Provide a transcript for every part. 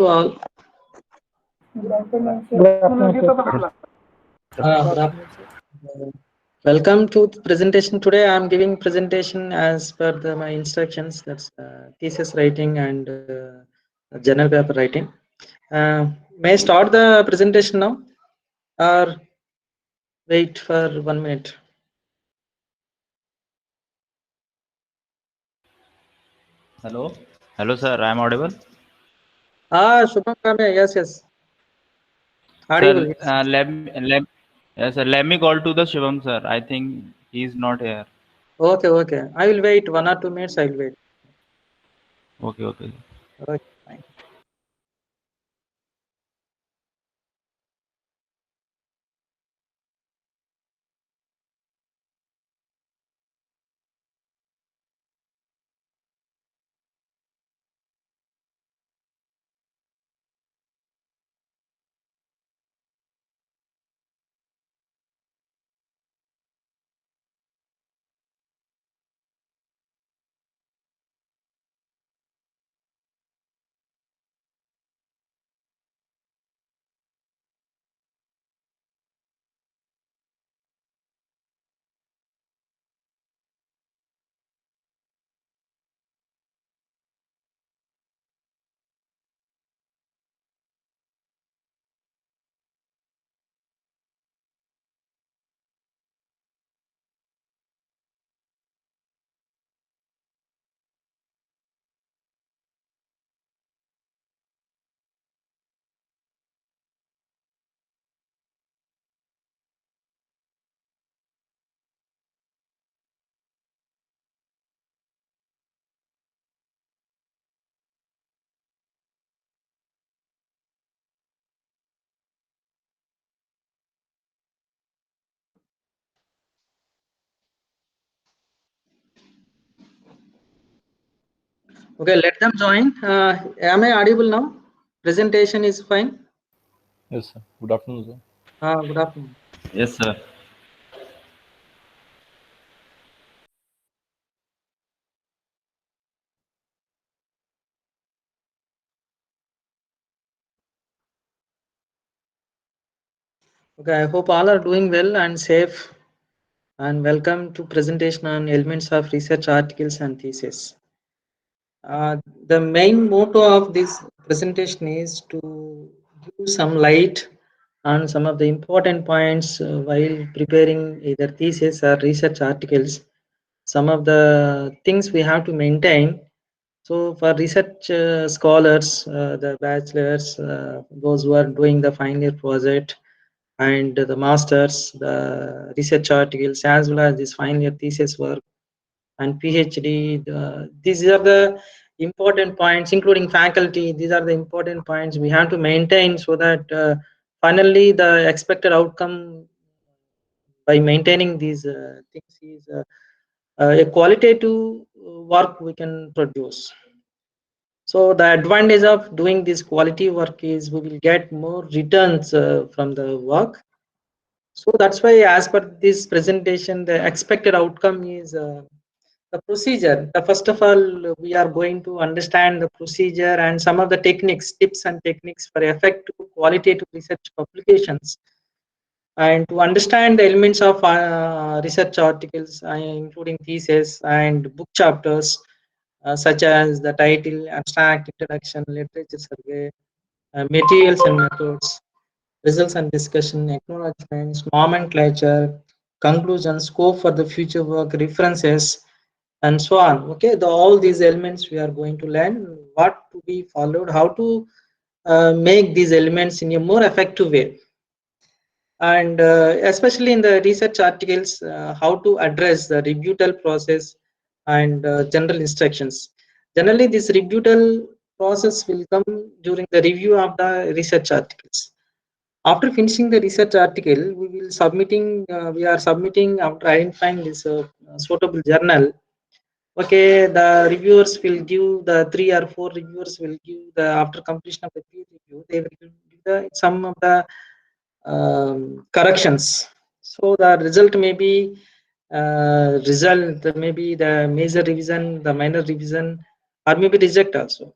all. Good afternoon, sir. Welcome to the presentation. Today I am giving presentation as per my instructions. That's thesis writing and journal paper writing. May I start the presentation now or wait for 1 minute? Hello, sir. I am audible. Shubham Kame, yes. Audible. Sir, Yes. yes, sir. Let me call to the Shivam, sir. I think he is not here. Okay. I will wait 1 or 2 minutes. I will wait. Okay. Okay, fine. Okay, let them join. Am I audible now? Presentation is fine. Yes, sir. Good afternoon, sir. Good afternoon. Yes, sir. Okay, I hope all are doing well and safe. And welcome to presentation on elements of research articles and thesis. The main motto of this presentation is to give some light on some of the important points while preparing either thesis or research articles. Some of the things we have to maintain. So for research scholars, the bachelors, those who are doing the final year project, and the masters, the research articles, as well as this final year thesis work and PhD, these are the important points, including faculty. These are the important points we have to maintain so that finally the expected outcome by maintaining these things is a qualitative work we can produce. So the advantage of doing this quality work is we will get more returns from the work. So that's why, as per this presentation, the expected outcome is the procedure. First of all, we are going to understand the procedure and some of the techniques, tips and techniques for effective qualitative research publications. And to understand the elements of research articles, including thesis and book chapters, such as the title, abstract, introduction, literature survey, materials and methods, results and discussion, acknowledgements, nomenclature, conclusion, scope for the future work, references, and so on. Okay, all these elements we are going to learn what to be followed, how to make these elements in a more effective way, and especially in the research articles, how to address the rebuttal process and general instructions. Generally, this rebuttal process will come during the review of the research articles. After finishing the research article, we are submitting after identifying this suitable journal. Okay, the reviewers will give, the 3 or 4 reviewers will give, the after completion of the peer review, they will give some of the corrections. So the result may be the major revision, the minor revision, or maybe reject also.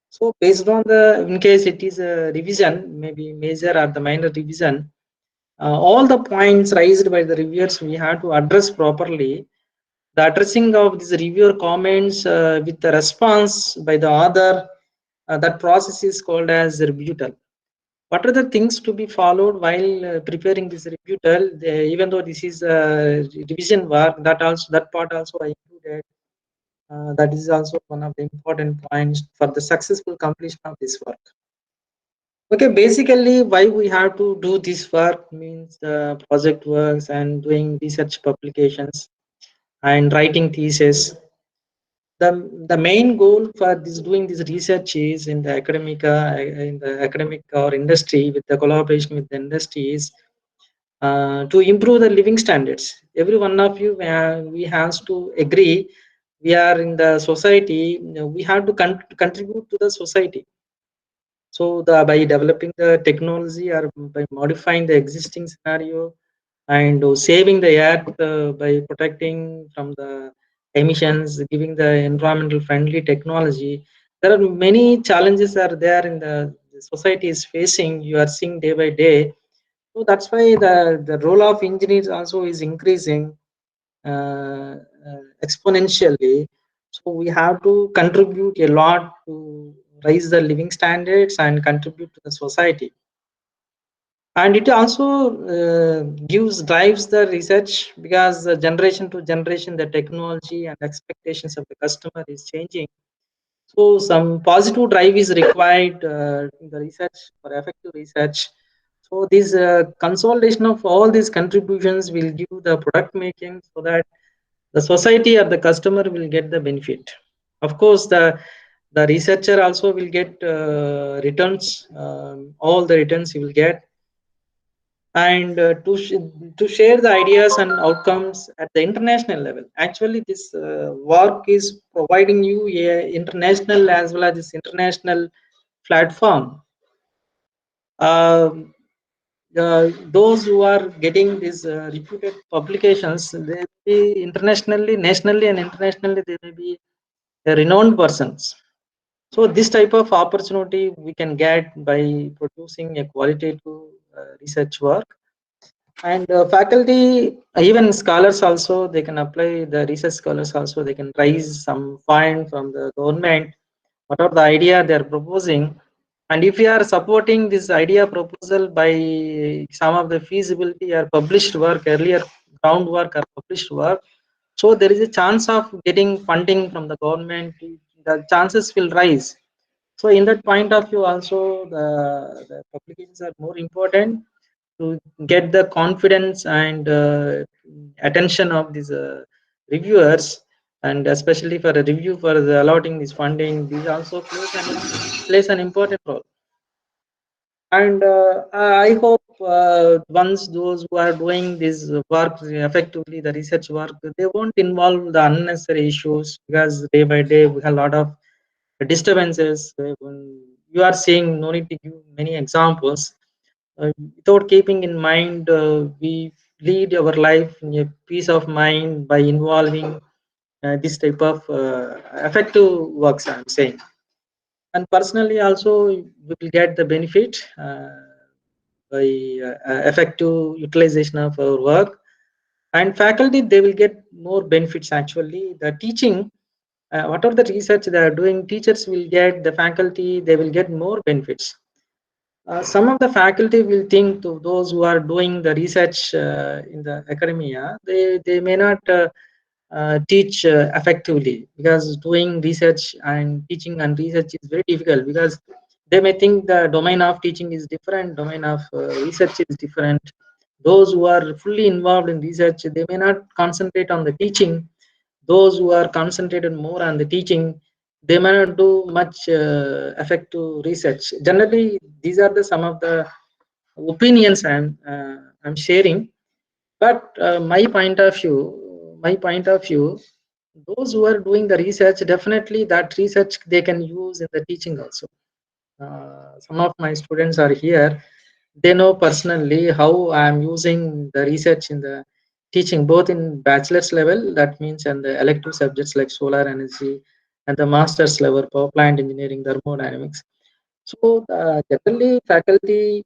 So based on the, in case it is a revision, maybe major or the minor revision, all the points raised by the reviewers we have to address properly. The addressing of these reviewer comments with the response by the author, that process is called as rebuttal. What are the things to be followed while preparing this rebuttal? Even though this is revision work, that part also I included. That is also one of the important points for the successful completion of this work. Okay, basically why we have to do this work means the project works and doing research publications and writing thesis. The main goal for this doing this research is in the academic or industry, with the collaboration with the industry, is to improve the living standards. Every one of you, we has to agree, we are in the society, we have to contribute to the society. So by developing the technology or by modifying the existing scenario and saving the earth by protecting from the emissions, giving the environmental friendly technology, there are many challenges are there in the society is facing. You are seeing day by day. So that's why the role of engineers also is increasing exponentially. So we have to contribute a lot to raise the living standards and contribute to the society. And it also drives the research, because generation to generation the technology and expectations of the customer is changing. So some positive drive is required in the research for effective research. So this consolidation of all these contributions will give the product making, so that the society or the customer will get the benefit. Of course, the researcher also will get returns. All the returns he will get, and to share the ideas and outcomes at the international level. Actually, this work is providing you a international as well as this international platform. Um, those who are getting these reputed publications, they will be internationally, nationally, and internationally. They may be renowned persons. So this type of opportunity we can get by producing a qualitative research work. And faculty, even scholars also, they can apply, the research scholars also, they can raise some fund from the government, whatever the idea they are proposing. And if you are supporting this idea proposal by some of the feasibility or published work, earlier groundwork or published work, so there is a chance of getting funding from the government, the chances will rise. So in that point of view also, the publications are more important to get the confidence and attention of these reviewers, and especially for a review for the allotting this funding, this also plays an important role. And I hope once those who are doing this work effectively, the research work, they won't involve the unnecessary issues, because day by day we have a lot of disturbances. You are seeing, no need to give many examples. Without keeping in mind, we lead our life in a peace of mind by involving this type of effective works, I'm saying. And personally also, we will get the benefit by effective utilization of our work. And faculty, they will get more benefits. Actually, the teaching, whatever the research they are doing, teachers will get, the faculty, they will get more benefits. Some of the faculty will think, to those who are doing the research in the academia, they may not teach effectively, because doing research and teaching and research is very difficult, because they may think the domain of teaching is different, domain of research is different. Those who are fully involved in research, they may not concentrate on the teaching. Those who are concentrated more on the teaching, they may not do much effective research. Generally, these are the some of the opinions I'm sharing. But my point of view, those who are doing the research, definitely that research they can use in the teaching also. Some of my students are here, they know personally how I am using the research in the teaching, both in bachelor's level, that means, and the elective subjects like solar energy, and the master's level power plant engineering thermodynamics. So generally faculty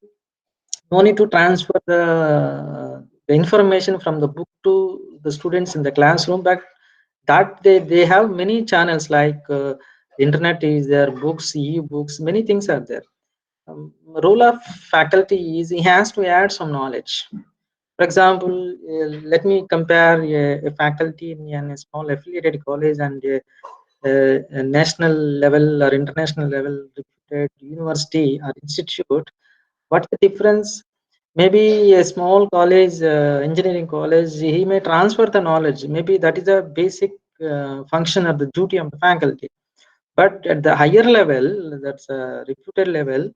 no need to transfer the information from the book to the students in the classroom, but that they have many channels like internet is there, books, e-books, many things are there. Role of faculty is he has to add some knowledge. For example, let me compare a faculty in a small affiliated college and a national level or international level reputed university or institute. What's the difference? Maybe a small college, engineering college, he may transfer the knowledge. Maybe that is a basic function of the duty of the faculty. But at the higher level, that's a reputed level,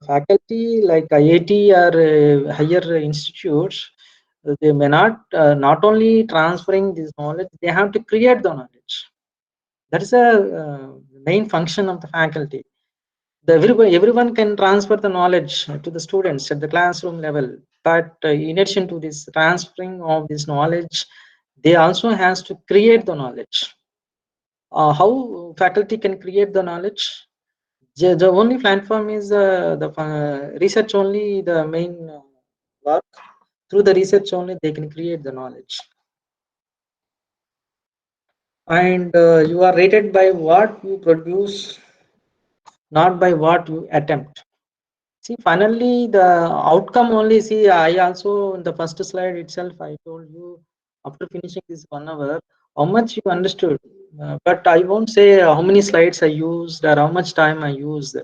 faculty like IIT or higher institutes, they may not only transferring this knowledge, they have to create the knowledge. That is a main function of the faculty. Everyone can transfer the knowledge to the students at the classroom level, but in addition to this transferring of this knowledge, they also has to create the knowledge. How faculty can create the knowledge? The only platform is the research only, the main work. Through the research only they can create the knowledge. And you are rated by what you produce, not by what you attempt. See, finally, the outcome only. See, I also in the first slide itself, I told you after finishing this 1 hour, how much you understood. But I won't say how many slides I used or how much time I used.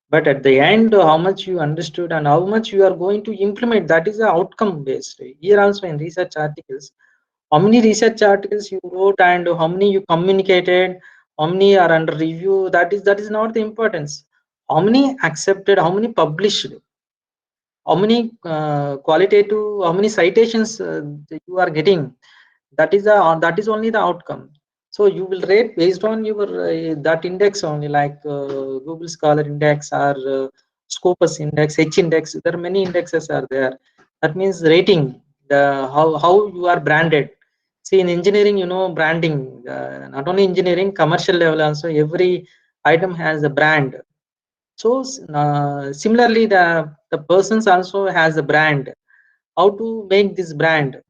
But at the end, how much you understood and how much you are going to implement. That is the outcome based. Here also in research articles, how many research articles you wrote and how many you communicated, how many are under review. That is not the importance. How many accepted, how many published, how many qualitative, how many citations you are getting. That is only the outcome. So you will rate based on your that index only, like Google Scholar index or Scopus index, H index. There are many indexes are there. That means rating the how you are branded. See, in engineering, branding, not only engineering, commercial level also, every item has a brand. So similarly, the persons also has a brand. How to make this brand?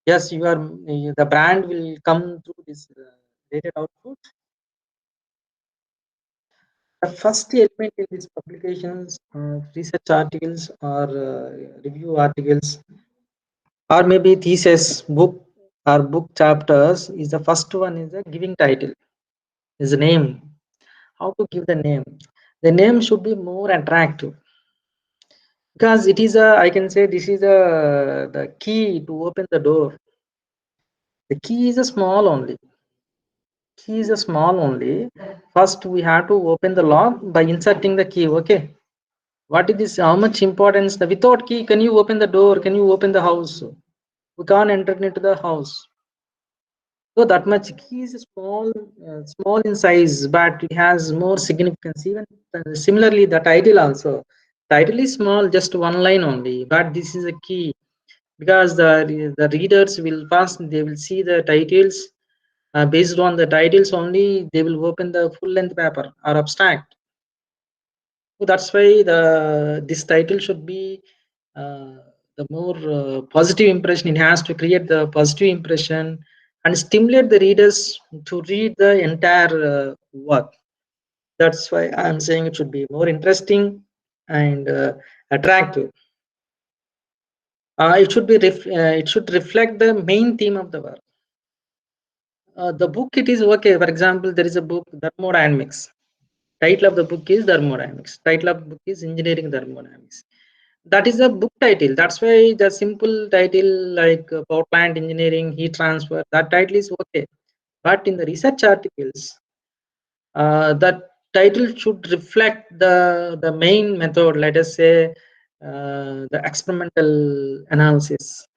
Yes, the brand will come through this rated output. The first element in these publications, research articles or review articles, or maybe thesis book or book chapters, is the first one is the giving title, is the name. How to give the name? The name should be more attractive, because it is a, I can say this is a the key to open the door. The key is a small only. Key is a small only. First we have to open the lock by inserting the key. Okay, what is this? How much importance? The without key, can you open the door? Can you open the house? We can't enter into the house. So that much key is small in size, but it has more significance. Even similarly, the title also. Title is small, just one line only, but this is a key, because the readers will first, they will see the titles. Based on the titles only, they will open the full length paper or abstract. So that's why this title should be the more positive impression. It has to create the positive impression and stimulate the readers to read the entire work. That's why I'm saying it should be more interesting and attractive. It should reflect the main theme of the work. The book, it is okay. For example, there is a book, thermodynamics. Title of the book is thermodynamics. Title of the book is engineering thermodynamics. That is a book title. That's why the simple title like power plant engineering, heat transfer, that title is okay. But in the research articles, that title should reflect the main method. Let us say the experimental analysis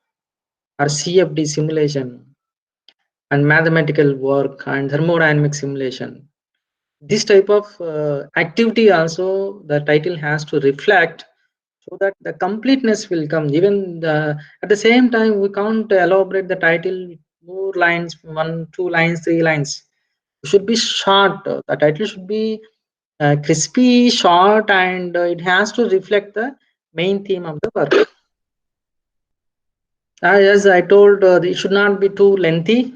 or CFD simulation and mathematical work and thermodynamic simulation. This type of activity also the title has to reflect, so that the completeness will come. Even at the same time, we can't elaborate the title more lines, 1 2 lines, 3 lines. should be short. The title should be crispy, short, and it has to reflect the main theme of the work. As I told, it should not be too lengthy,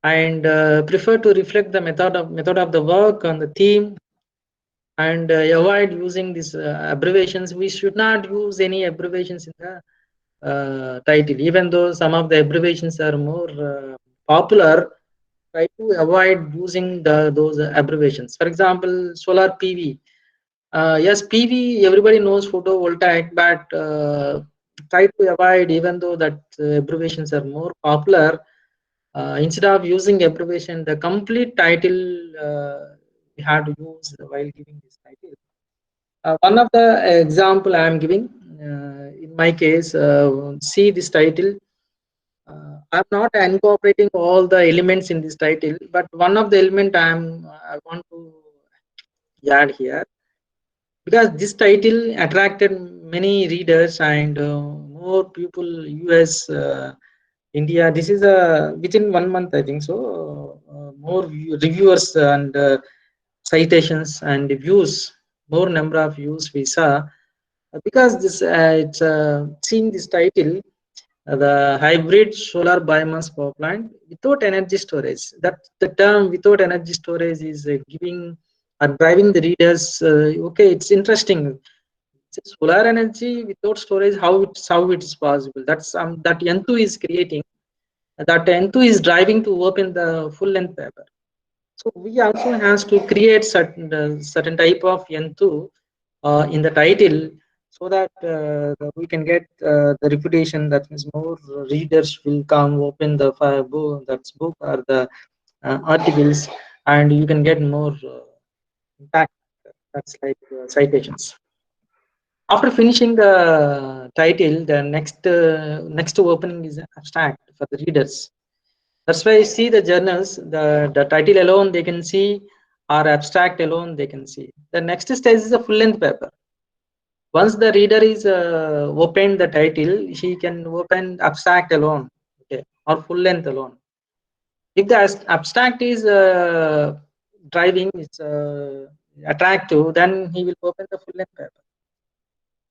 and prefer to reflect the method of the work on the theme, and avoid using these abbreviations. We should not use any abbreviations in the title, even though some of the abbreviations are more popular. Try to avoid using those abbreviations. For example, solar PV. Yes, PV, everybody knows photovoltaic, but try to avoid, even though that abbreviations are more popular. Instead of using abbreviation, the complete title we have to use while giving this title. One of the example I am giving, in my case, see this title. I'm not incorporating all the elements in this title, but one of the element I want to add here, because this title attracted many readers and more people. US, India. This is within 1 month, I think so. More reviewers and citations and views, more number of views we saw, because this it's seeing this title, the hybrid solar biomass power plant without energy storage. That the term without energy storage is giving or driving the readers. Okay, it's interesting. Solar energy without storage, how it's possible? That's that N2 is creating. That N2 is driving to open the full length paper. So we also has to create certain type of N2 in the title, so that we can get the reputation. That means more readers will come open the book, that's book or the articles, and you can get more impact. That's like citations. After finishing the title, the next opening is abstract for the readers. That's why you see the journals, the title alone they can see, or abstract alone they can see. The next stage is a full length paper. Once the reader is opened the title, he can open abstract alone, okay, or full length alone. If the abstract is driving, it's attractive, then he will open the full length paper.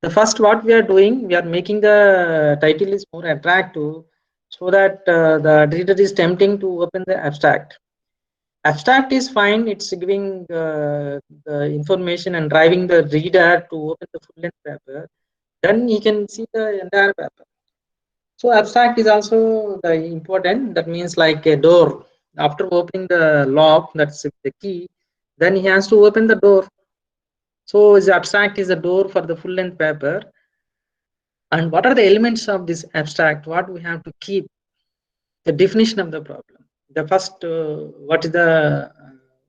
The first what we are doing, we are making the title is more attractive, so that the reader is tempting to open the abstract. Abstract is fine, it's giving the information and driving the reader to open the full length paper. Then he can see the entire paper. So abstract is also the important. That means like a door. After opening the lock, that's the key, then he has to open the door. So the abstract is a door for the full length paper. And what are the elements of this abstract? What we have to keep? The definition of the problem. The first,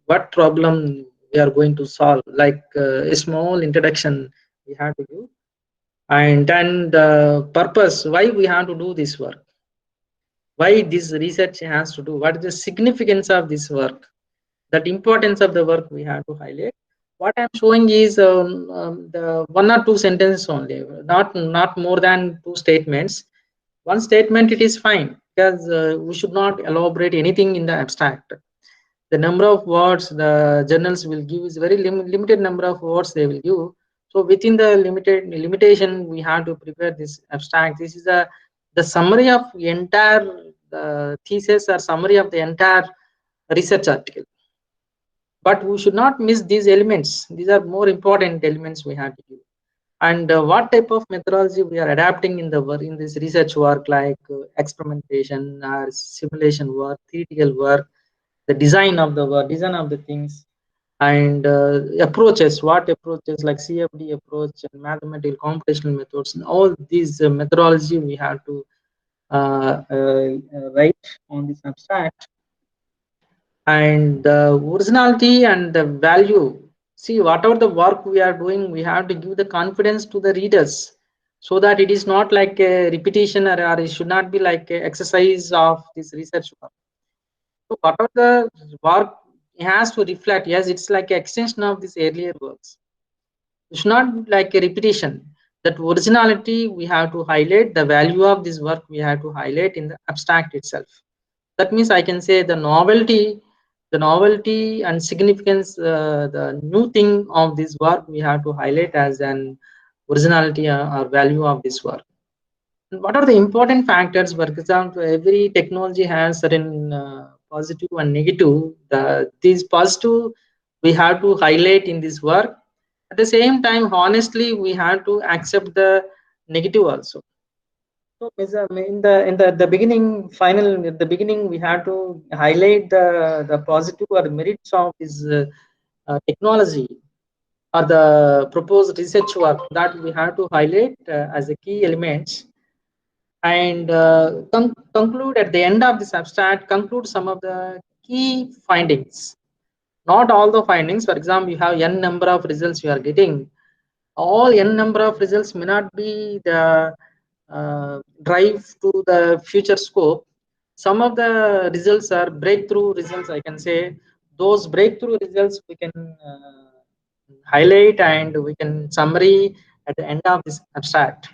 what problem we are going to solve? Like a small introduction we have to do, and then the purpose. Why we have to do this work? Why this research has to do? What is the significance of this work? That importance of the work we have to highlight. What I'm showing is the one or two sentences only, not more than two statements. One statement it is fine, because we should not elaborate anything in the abstract. The number of words the journals will give is very limited number of words they will give. So within the limitation, we have to prepare this abstract. This is the summary of entire thesis, or summary of the entire research article. But we should not miss these elements. These are more important elements we have to give. And what type of methodology we are adapting in the work, in this research work, like experimentation or simulation work, theoretical work, the design of the work, design of the things, and approaches, what approaches like CFD approach and mathematical computational methods, and all these methodology we have to write on this abstract. And the originality and the value. See, whatever the work we are doing, we have to give the confidence to the readers, so that it is not like a repetition, or it should not be like a exercise of this research work. So whatever the work has to reflect, yes, it's like an extension of these earlier works. It should not be like a repetition. That originality we have to highlight, the value of this work we have to highlight in the abstract itself. That means I can say the novelty the novelty and significance, the new thing of this work we have to highlight as an originality or value of this work. And what are the important factors? For example, every technology has certain positive and negative. These positive we have to highlight in this work. At the same time, honestly, we have to accept the negative also. So, in the beginning, final at the beginning, we have to highlight the positive or merits of this technology or the proposed research work that we have to highlight as a key elements, and conclude at the end of this abstract. Conclude some of the key findings. Not all the findings. For example, you have n number of results you are getting. All n number of results may not be the drive to the future scope. Some of the results are breakthrough results, I can say. Those breakthrough results we can highlight and we can summary at the end of this abstract.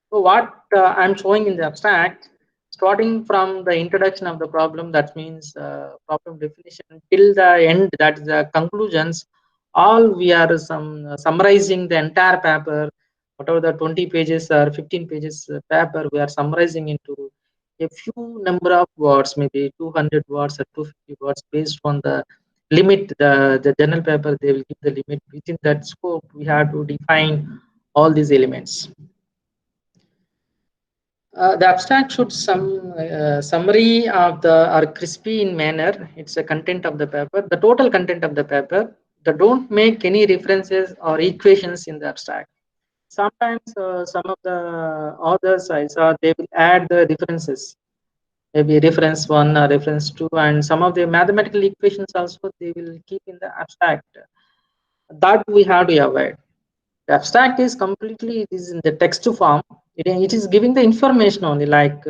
So what I'm showing in the abstract, starting from the introduction of the problem, that means problem definition, till the end, that is the conclusions, all we are summarizing the entire paper, whatever the 20 pages or 15 pages paper, we are summarizing into a few number of words, maybe 200 words or 250 words, based on the limit. The journal paper, they will give the limit. Within that scope, we have to define all these elements. The abstract should some summary of the or crispy in manner. It's the content of the paper, the total content of the paper. They don't make any references or equations in the abstract. Sometimes some of the authors I saw, they will add the references, maybe reference 1 or reference 2, and some of the mathematical equations also they will keep in the abstract. That we have to avoid. The abstract is completely, it is in the text form. It is giving the information only, like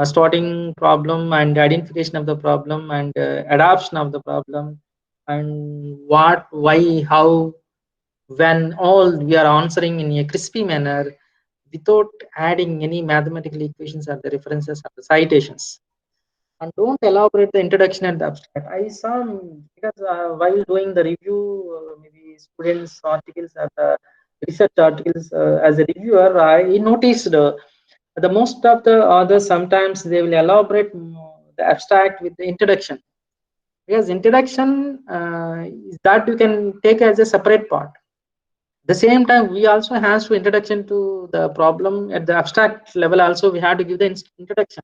starting problem and identification of the problem and adoption of the problem, and what, why, how, when, all we are answering in a crispy manner without adding any mathematical equations or the references or the citations. And don't elaborate the introduction and the abstract. I saw, because while doing the review, maybe students articles or the research articles, as a reviewer, I noticed the most of the authors, sometimes they will elaborate the abstract with the introduction, because introduction is that you can take as a separate part. At the same time, we also have to introduction to the problem at the abstract level. Also, we have to give the introduction.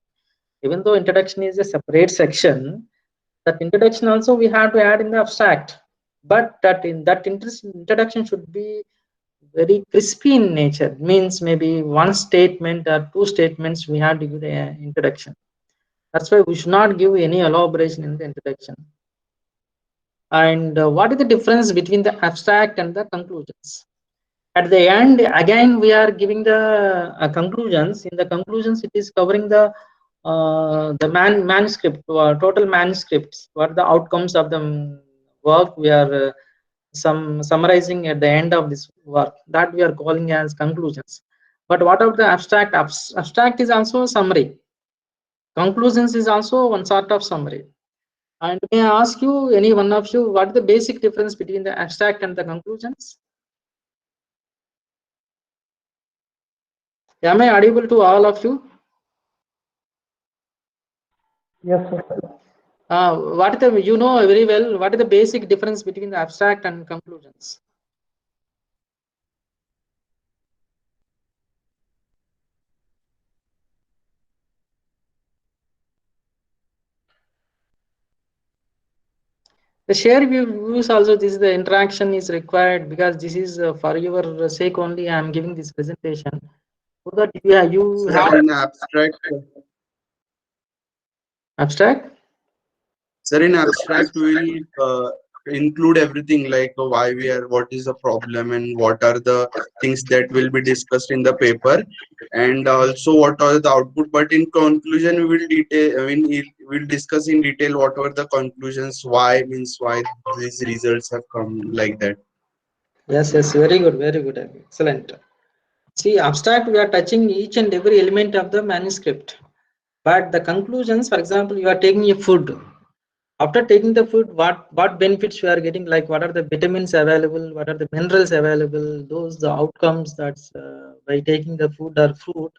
Even though introduction is a separate section, that introduction also we have to add in the abstract. But that in that introduction should be very crispy in nature. Means maybe one statement or two statements we have to give the introduction. That's why we should not give any elaboration in the introduction. And what is the difference between the abstract and the conclusions? At the end, again, we are giving the conclusions. In the conclusions, it is covering the manuscript, total manuscripts, what the outcomes of the work we are summarizing at the end of this work, that we are calling as conclusions. But what of the abstract? Abstract is also a summary. Conclusions is also one sort of summary. And may I ask you, any one of you, what is the basic difference between the abstract and the conclusions? Am I audible to all of you? Yes, sir. What is the, you know very well, what is the basic difference between the abstract and conclusions? The share views also, this is the interaction is required, because this is for your sake only I am giving this presentation, so that you Sir, have in abstract, abstract. sir, in abstract, we'll include everything like why we are, what is the problem, and what are the things that will be discussed in the paper, and also what are the output. But in conclusion, we will detail. I mean, we'll discuss in detail what are the conclusions. Why means why these results have come like that. Yes, very good, excellent. See, abstract, we are touching each and every element of the manuscript, but the conclusions, for example, you are taking a food, After taking the food, what benefits we are getting, like what are the vitamins available, what are the minerals available, those the outcomes that's by taking the food or fruit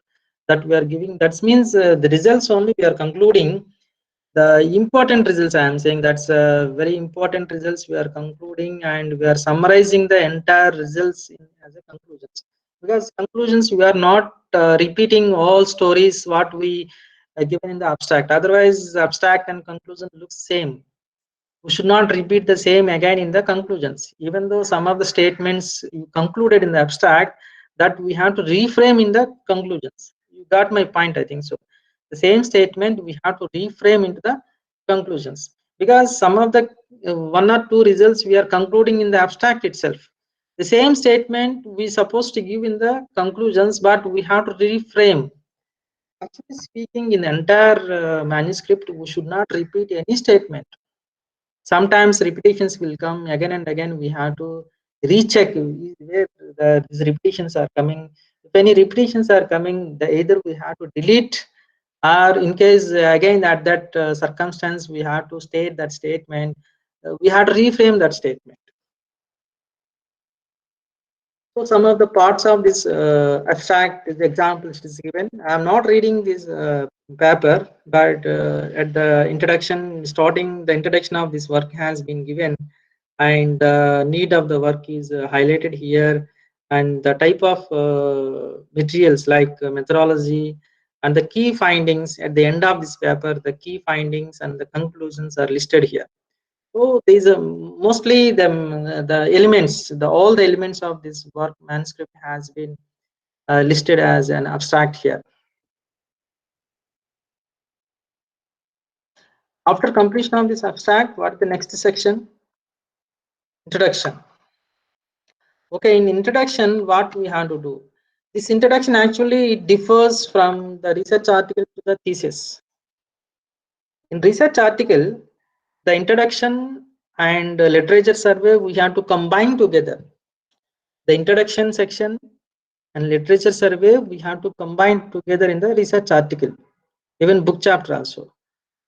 that we are giving. That means the results only we are concluding. The important results I am saying, that's very important results we are concluding, and we are summarizing the entire results as a conclusions. Because conclusions, we are not repeating all stories what we given in the abstract. Otherwise abstract and conclusion looks same. We should not repeat the same again in the conclusions, even though some of the statements you concluded in the abstract, that we have to reframe in the conclusions. You got my point, I think so. The same statement we have to reframe into the conclusions, because some of the one or two results we are concluding in the abstract itself. The same statement we supposed to give in the conclusions, but we have to reframe. Actually speaking, in the entire manuscript, we should not repeat any statement. Sometimes repetitions will come again and again. We have to recheck where these repetitions are coming. If any repetitions are coming, either we have to delete, or in case again at that circumstance we have to state that statement, we have to reframe that statement. So some of the parts of this abstract, the examples is given. I am not reading this paper, but at the introduction, starting the introduction of this work has been given, and the need of the work is highlighted here, and the type of materials like methodology and the key findings at the end of this paper. The key findings and the conclusions are listed here. So these are mostly the elements, all the elements of this work manuscript has been listed as an abstract here. After completion of this abstract, what is the next section? Introduction. Okay, in introduction, what we have to do? This introduction actually differs from the research article to the thesis. In research article, the introduction and literature survey we have to combine together. The introduction section and literature survey we have to combine together in the research article, even book chapter also.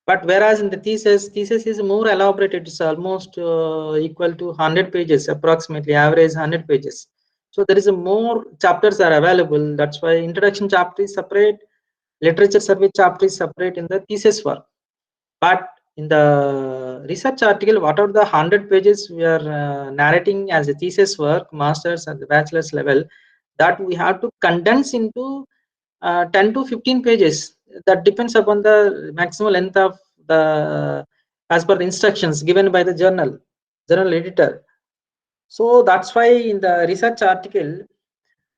But whereas in the thesis is more elaborated. It's almost equal to 100 pages, approximately average 100 pages. So there is a more chapters are available. That's why introduction chapter is separate, literature survey chapter is separate in the thesis work. But in the research article, what are the 100 pages we are narrating as a thesis work, master's and the bachelor's level, that we have to condense into 10 to 15 pages. That depends upon the maximum length of the as per the instructions given by the journal editor. So that's why in the research article,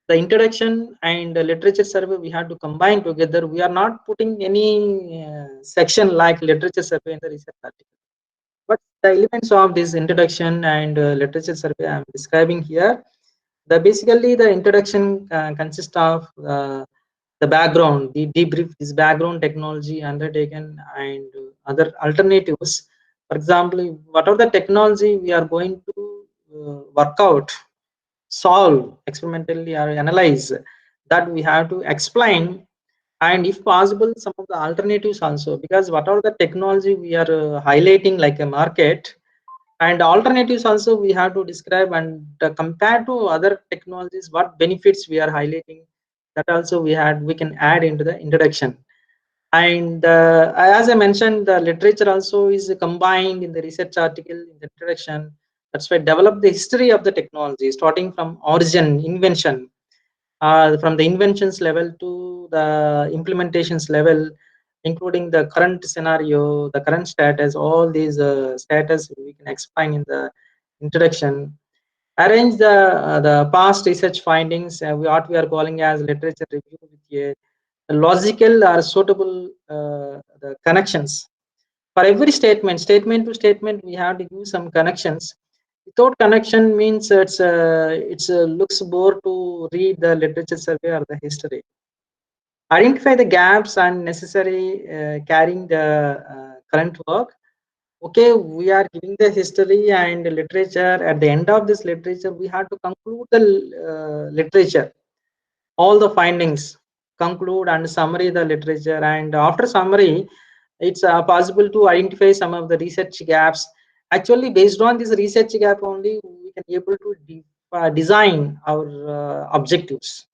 the introduction and the literature survey we have to combine together. We are not putting any section like literature survey in the research article, but the elements of this introduction and literature survey I am describing here. Basically the introduction consists of the background, the debrief, this background technology undertaken and other alternatives. For example, what are the technology we are going to work out, solve experimentally or analyze, that we have to explain, and if possible some of the alternatives also, because what are the technology we are highlighting like a market, and alternatives also we have to describe, and compare to other technologies what benefits we are highlighting, that also we can add into the introduction. And as I mentioned, the literature also is combined in the research article in the introduction. That's why develop the history of the technology, starting from origin, invention, from the inventions level to the implementations level, including the current scenario, the current status, all these status we can explain in the introduction. Arrange the past research findings, what we are calling as literature review, with a logical or suitable the connections. For every statement to statement, we have to use some connections. Without connection means it's looks bore to read the literature survey or the history. Identify the gaps and necessary carrying the current work. Okay, we are giving the history and literature. At the end of this literature, we have to conclude the literature, all the findings, conclude and summary the literature. And after summary, it's possible to identify some of the research gaps. Actually, based on this research gap only, we can able to design our objectives.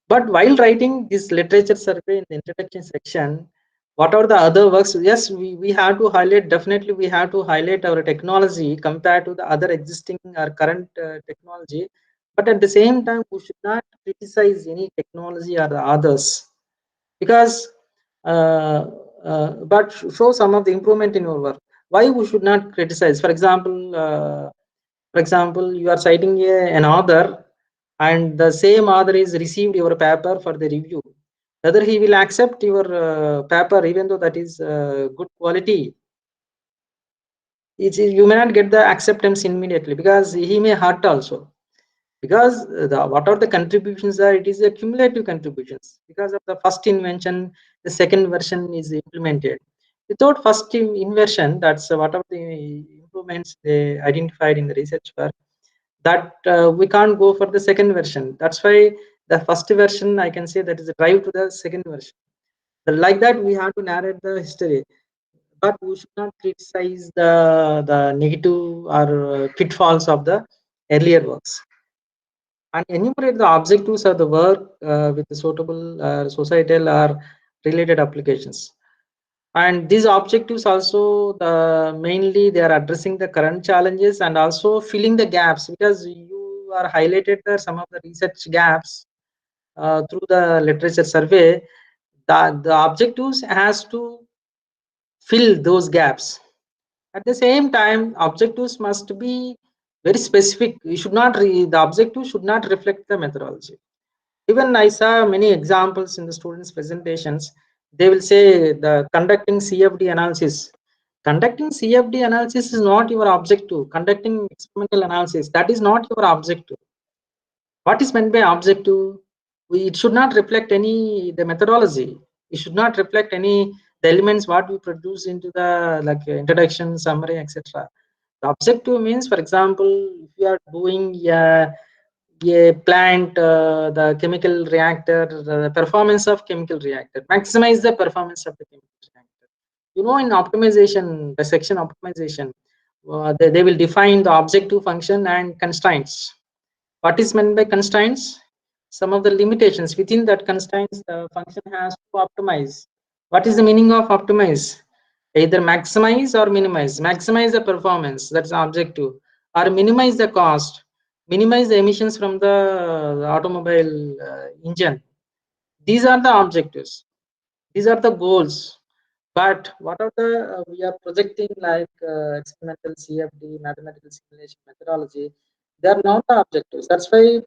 But while writing this literature survey in the introduction section, what are the other works? Yes, we have to highlight, definitely we have to highlight our technology compared to the other existing or current technology. But at the same time, we should not criticize any technology or the others, because but show some of the improvement in your work. Why we should not criticize? For example, you are citing an author, and the same author is received your paper for the review. Whether he will accept your paper, even though that is good quality, you may not get the acceptance immediately, because he may hurt also. Because what are the contributions are, it is a cumulative contributions. Because of the first invention, the second version is implemented. Without first invention, that's what are the improvements they identified in the research work, that we can't go for the second version. That's why the first version, I can say, that is a drive to the second version. Like that, we have to narrate the history, but we should not criticize the negative or pitfalls of the earlier works, and enumerate the objectives of the work with the suitable societal or related applications. And these objectives also, mainly they are addressing the current challenges and also filling the gaps, because you are highlighted some of the research gaps through the literature survey. The objectives has to fill those gaps. At the same time, objectives must be very specific. You should not the objective should not reflect the methodology. Even I saw many examples in the students' presentations. They will say the conducting CFD analysis. Conducting CFD analysis is not your objective. Conducting experimental analysis, that is not your objective. What is meant by objective? It should not reflect any the methodology. It should not reflect any the elements what we produce into the like introduction, summary, etc. The objective means, for example, if you are doing a plant, the chemical reactor, the performance of chemical reactor, maximize the performance of the chemical reactor. You know, in optimization, the section optimization, they will define the objective function and constraints. What is meant by constraints? Some of the limitations within that constraints, the function has to optimize. What is the meaning of optimize? Either maximize or minimize. Maximize the performance, that's the objective, or minimize the cost, minimize the emissions from the automobile engine. These are the objectives. These are the goals. But what are the we are projecting like experimental CFD, mathematical simulation methodology? They are not the objectives. That's why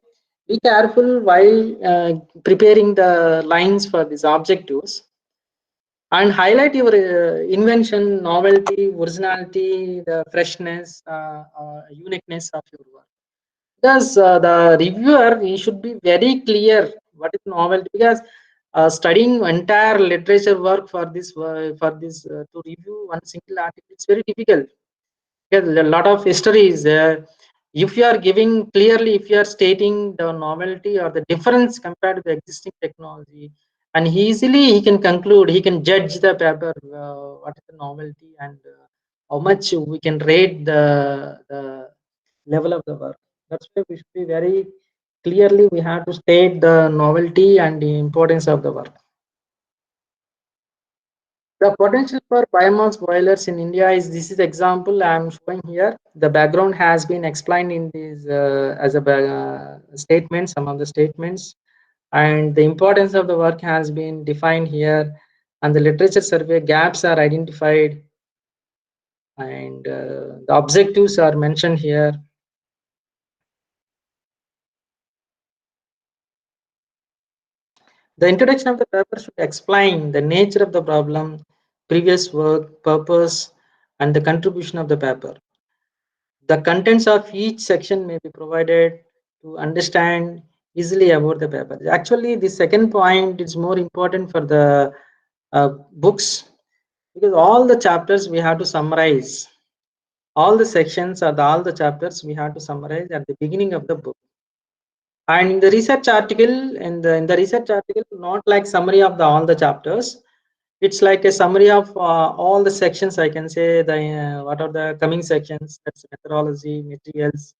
be careful while preparing the lines for these objectives, and highlight your invention, novelty, originality, the freshness, uniqueness of your work. Because the reviewer, he should be very clear what is novelty, because studying entire literature work for this to review one single article, it's very difficult, because a lot of history is there. If you are giving clearly, if you are stating the novelty or the difference compared to the existing technology, and easily he can conclude, he can judge the paper, what is the novelty, and how much we can rate the level of the work. That's why we should be very clearly, we have to state the novelty and the importance of the work. The potential for biomass boilers in India is, this is the example I am showing here. The background has been explained in these as a statement, some of the statements, and the importance of the work has been defined here, and the literature survey gaps are identified, and the objectives are mentioned here. The introduction of the paper should explain the nature of the problem, previous work, purpose, and the contribution of the paper. The contents of each section may be provided to understand easily about the paper. Actually, the second point is more important for the books, because all the chapters we have to summarize. All the sections or all the chapters we have to summarize at the beginning of the book. And in the research article, not like summary of all the chapters. It's like a summary of all the sections. I can say the what are the coming sections. That's methodology, materials,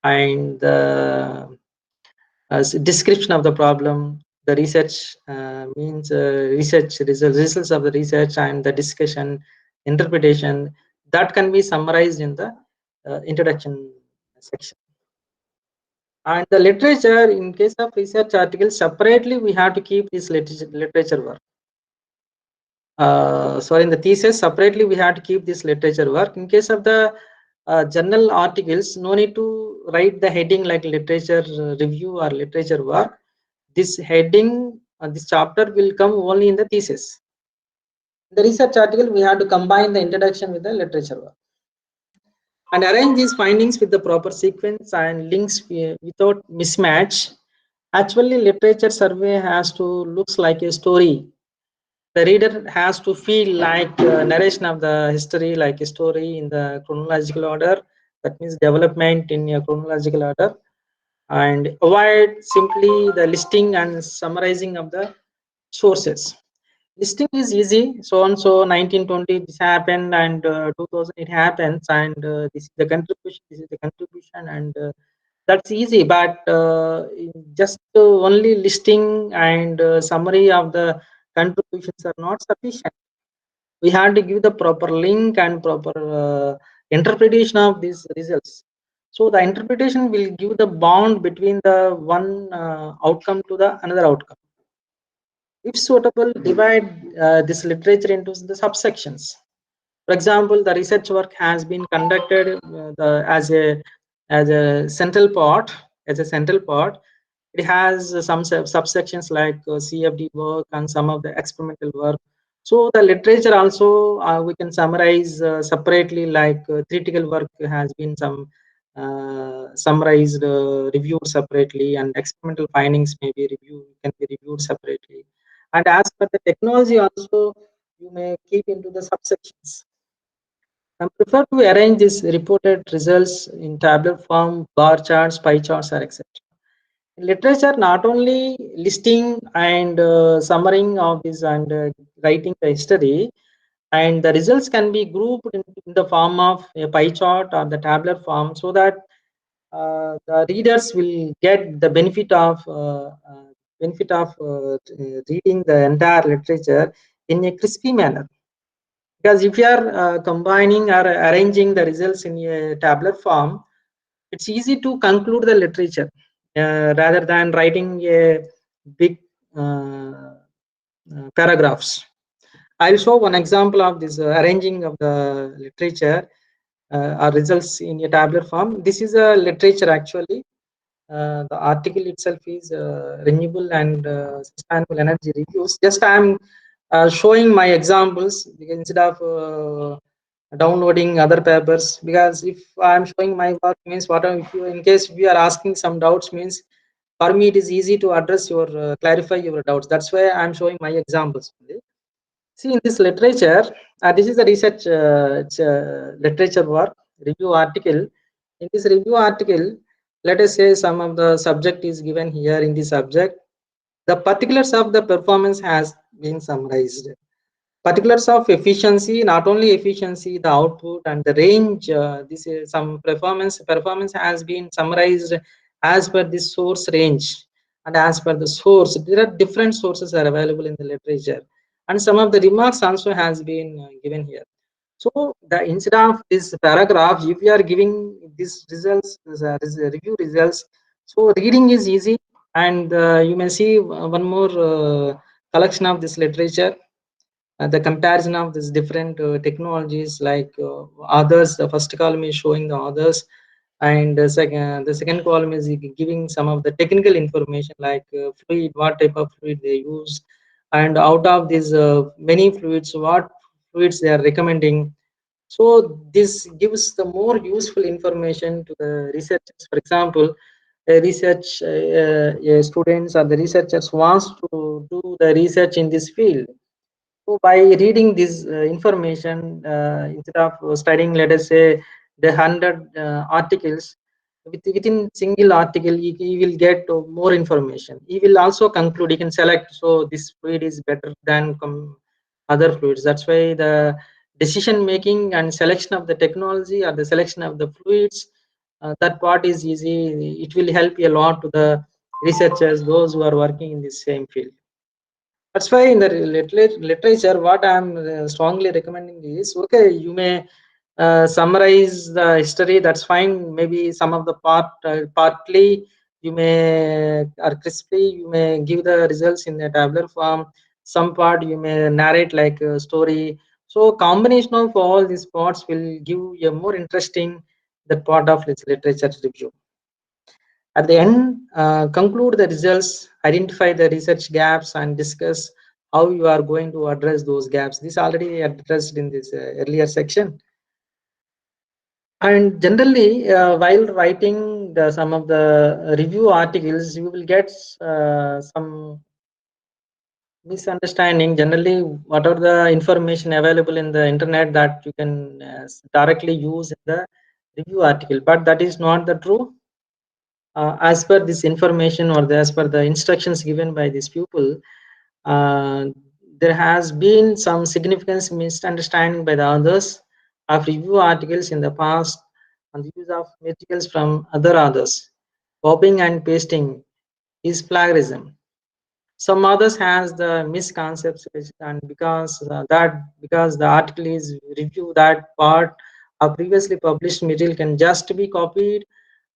and the description of the problem. The research means research results of the research, and the discussion, interpretation. That can be summarized in the introduction section. And the literature, in case of research articles, separately we have to keep this literature work. Sorry, in the thesis, separately we have to keep this literature work. In case of the journal articles, no need to write the heading like literature review or literature work. This heading, this chapter will come only in the thesis. The research article, we have to combine the introduction with the literature work and arrange these findings with the proper sequence and links without mismatch. Actually, literature survey has to looks like a story. The reader has to feel like narration of the history, like a story in the chronological order. That means development in a chronological order, and avoid simply the listing and summarizing of the sources. Listing is easy. So and so 1920 this happened, and 2000 it happens, and this is the contribution. This is the contribution, and that's easy. But just only listing and summary of the contributions are not sufficient. We have to give the proper link and proper interpretation of these results. So the interpretation will give the bond between the one outcome to the another outcome. If suitable, divide this literature into the subsections. For example, the research work has been conducted as a central part. As a central part, it has some subsections like CFD work and some of the experimental work. So the literature also we can summarize separately, like theoretical work has been summarized, reviewed separately, and experimental findings may be reviewed, can be reviewed separately. And as per the technology also, you may keep into the subsections. I prefer to arrange these reported results in tabular form, bar charts, pie charts, or etc. In literature, not only listing and summarizing of this and writing the history, and the results can be grouped in the form of a pie chart or the tabular form, so that the readers will get the benefit of reading the entire literature in a crispy manner. Because if you are combining or arranging the results in a tabular form, it's easy to conclude the literature rather than writing a big paragraphs. I'll show one example of this arranging of the literature or results in a tabular form. This is a literature actually. The article itself is renewable and sustainable energy reviews. Just I'm showing my examples instead of downloading other papers, because if I'm showing my work means what if you, in case we are asking some doubts, means for me it is easy to address your clarify your doubts. That's why I'm showing my examples. See, in this literature, this is a research literature work review article. In this review article, let us say some of the subject is given here. In the subject, the particulars of the performance has been summarized. Particulars of efficiency, not only efficiency, the output and the range. This is some performance has been summarized as per the source range, and as per the source. There are different sources are available in the literature, and some of the remarks also has been given here. So the instead of this paragraph, if you are giving these results, this review results, so reading is easy, and you may see one more collection of this literature, the comparison of these different technologies, like others. The first column is showing the others, and the second column is giving some of the technical information, like fluid, what type of fluid they use, and out of these many fluids, what fluids they are recommending. So this gives the more useful information to the researchers. For example, students or the researchers wants to do the research in this field. So by reading this information, instead of studying, let us say, the 100 articles, within single article, he will get more information. He will also conclude. He can select. So this fluid is better than other fluids. That's why the decision making and selection of the technology or the selection of the fluids, that part is easy. It will help a lot to the researchers, those who are working in the same field. That's why in the literature, what I'm strongly recommending is, okay, you may summarize the history, that's fine. Maybe some of the partly you may, or crisply, you may give the results in a tabular form. Some part you may narrate like a story. So combination of all these parts will give a more interesting that part of this literature review. At the end, conclude the results, identify the research gaps, and discuss how you are going to address those gaps. This already addressed in this earlier section. And generally, while writing some of the review articles, you will get some misunderstanding. Generally, whatever the information available in the internet, that you can directly use in the review article, but that is not the true. As per this information, or as per the instructions given by these people, uh, there has been some significant misunderstanding by the others of review articles in the past on the use of materials from other authors. Copying and pasting is plagiarism. Some others has the misconception, and because the article is review, that part of previously published material can just be copied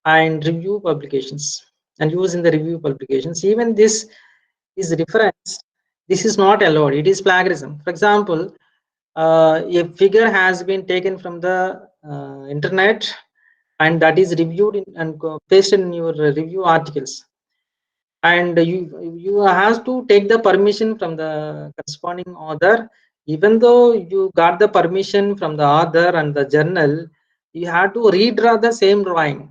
and review publications and use in the review publications. Even this is referenced. This is not allowed. It is plagiarism. For example, a figure has been taken from the internet, and that is reviewed and pasted in your review articles, and you have to take the permission from the corresponding author. Even though you got the permission from the author and the journal, you have to redraw the same drawing.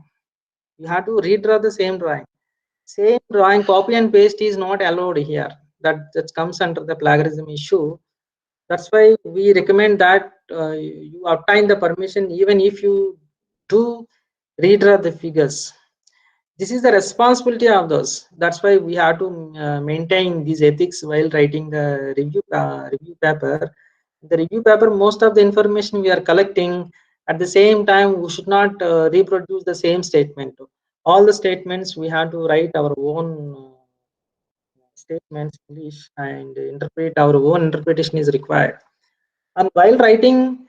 You have to redraw the same drawing. Same drawing, copy and paste is not allowed here. That comes under the plagiarism issue. That's why we recommend that you obtain the permission even if you do redraw the figures. This is the responsibility of those. That's why we have to maintain these ethics while writing the review paper. The review paper, most of the information we are collecting, at the same time we should not reproduce the same statement. All the statements we have to write our own statements in English and interpret. Our own interpretation is required. And while writing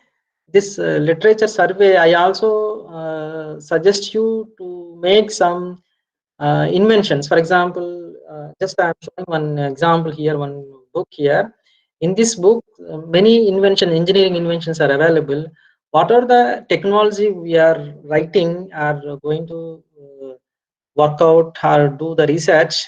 this literature survey, I also suggest you to make some inventions. For example, just I'm showing one example here, one book here. In this book, many engineering inventions are available. What are the technology we are writing are going to work out or do the research?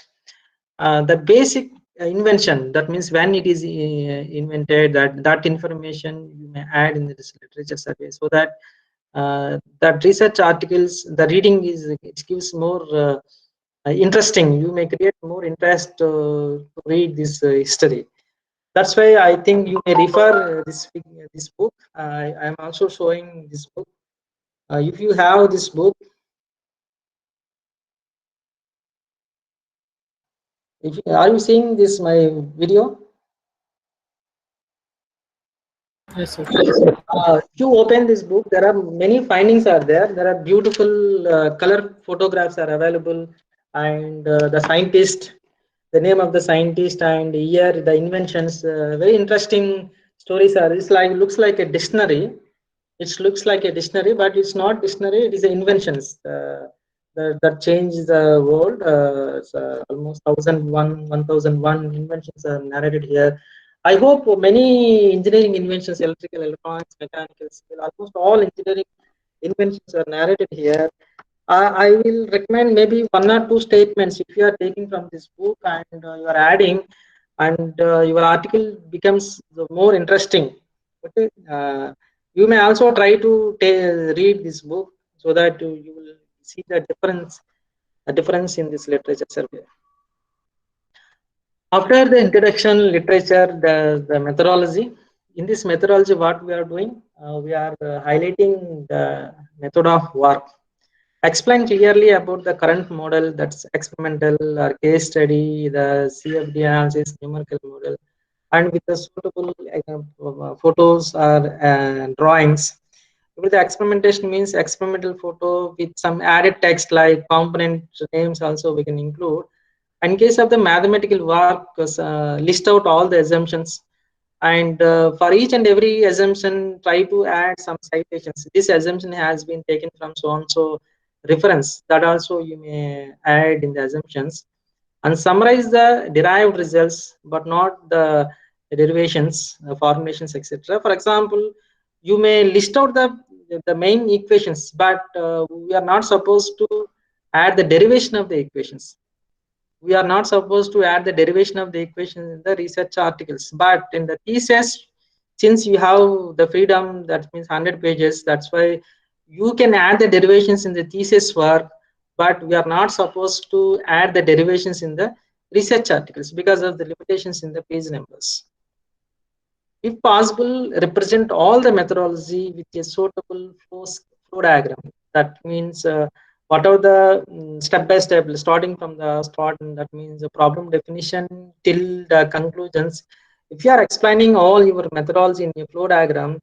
The basic invention, that means when it is invented, that information you may add in this literature survey, so that that research articles, the reading is, it gives more interesting. You may create more interest to read this history. That's why I think you may refer this book. I am also showing this book. If you have this book, are you seeing this my video? Yes, sir. If you open this book, there are many findings are there. There are beautiful color photographs are available, and the scientist, the name of the scientist, and here the inventions. Very interesting stories are. It's like, looks like a dictionary. It looks like a dictionary, but it's not dictionary. It is inventions that change the world. It's, almost 1001 inventions are narrated here. I hope many engineering inventions, electrical, electronics, mechanical, civil, almost all engineering inventions are narrated here. I will recommend maybe one or two statements if you are taking from this book, and you are adding, and your article becomes more interesting. Okay, you may also try to read this book, so that you will see the difference in this literature survey. After the introduction, literature, the methodology. In this methodology, what we are doing, we are highlighting the method of work. Explain clearly about the current model, that's experimental or case study, the CFD analysis, numerical model. and with the suitable photos or drawings. With the experimentation means experimental photo with some added text like component names also we can include. In case of the mathematical work, list out all the assumptions, and for each and every assumption try to add some citations. This assumption has been taken from so and so reference, that also you may add in the assumptions, and summarize the derived results but not the derivations, formulations, etc. For example, you may list out the main equations, but we are not supposed to add the derivation of the equations. We are not supposed to add the derivation of the equations in the research articles, but in the thesis, since you have the freedom, that means 100 pages, that's why you can add the derivations in the thesis work, but we are not supposed to add the derivations in the research articles because of the limitations in the page numbers. If possible, represent all the methodology with a suitable flow diagram. That means whatever the step by step, starting from the start, and that means the problem definition till the conclusions. If you are explaining all your methodology in a flow diagram,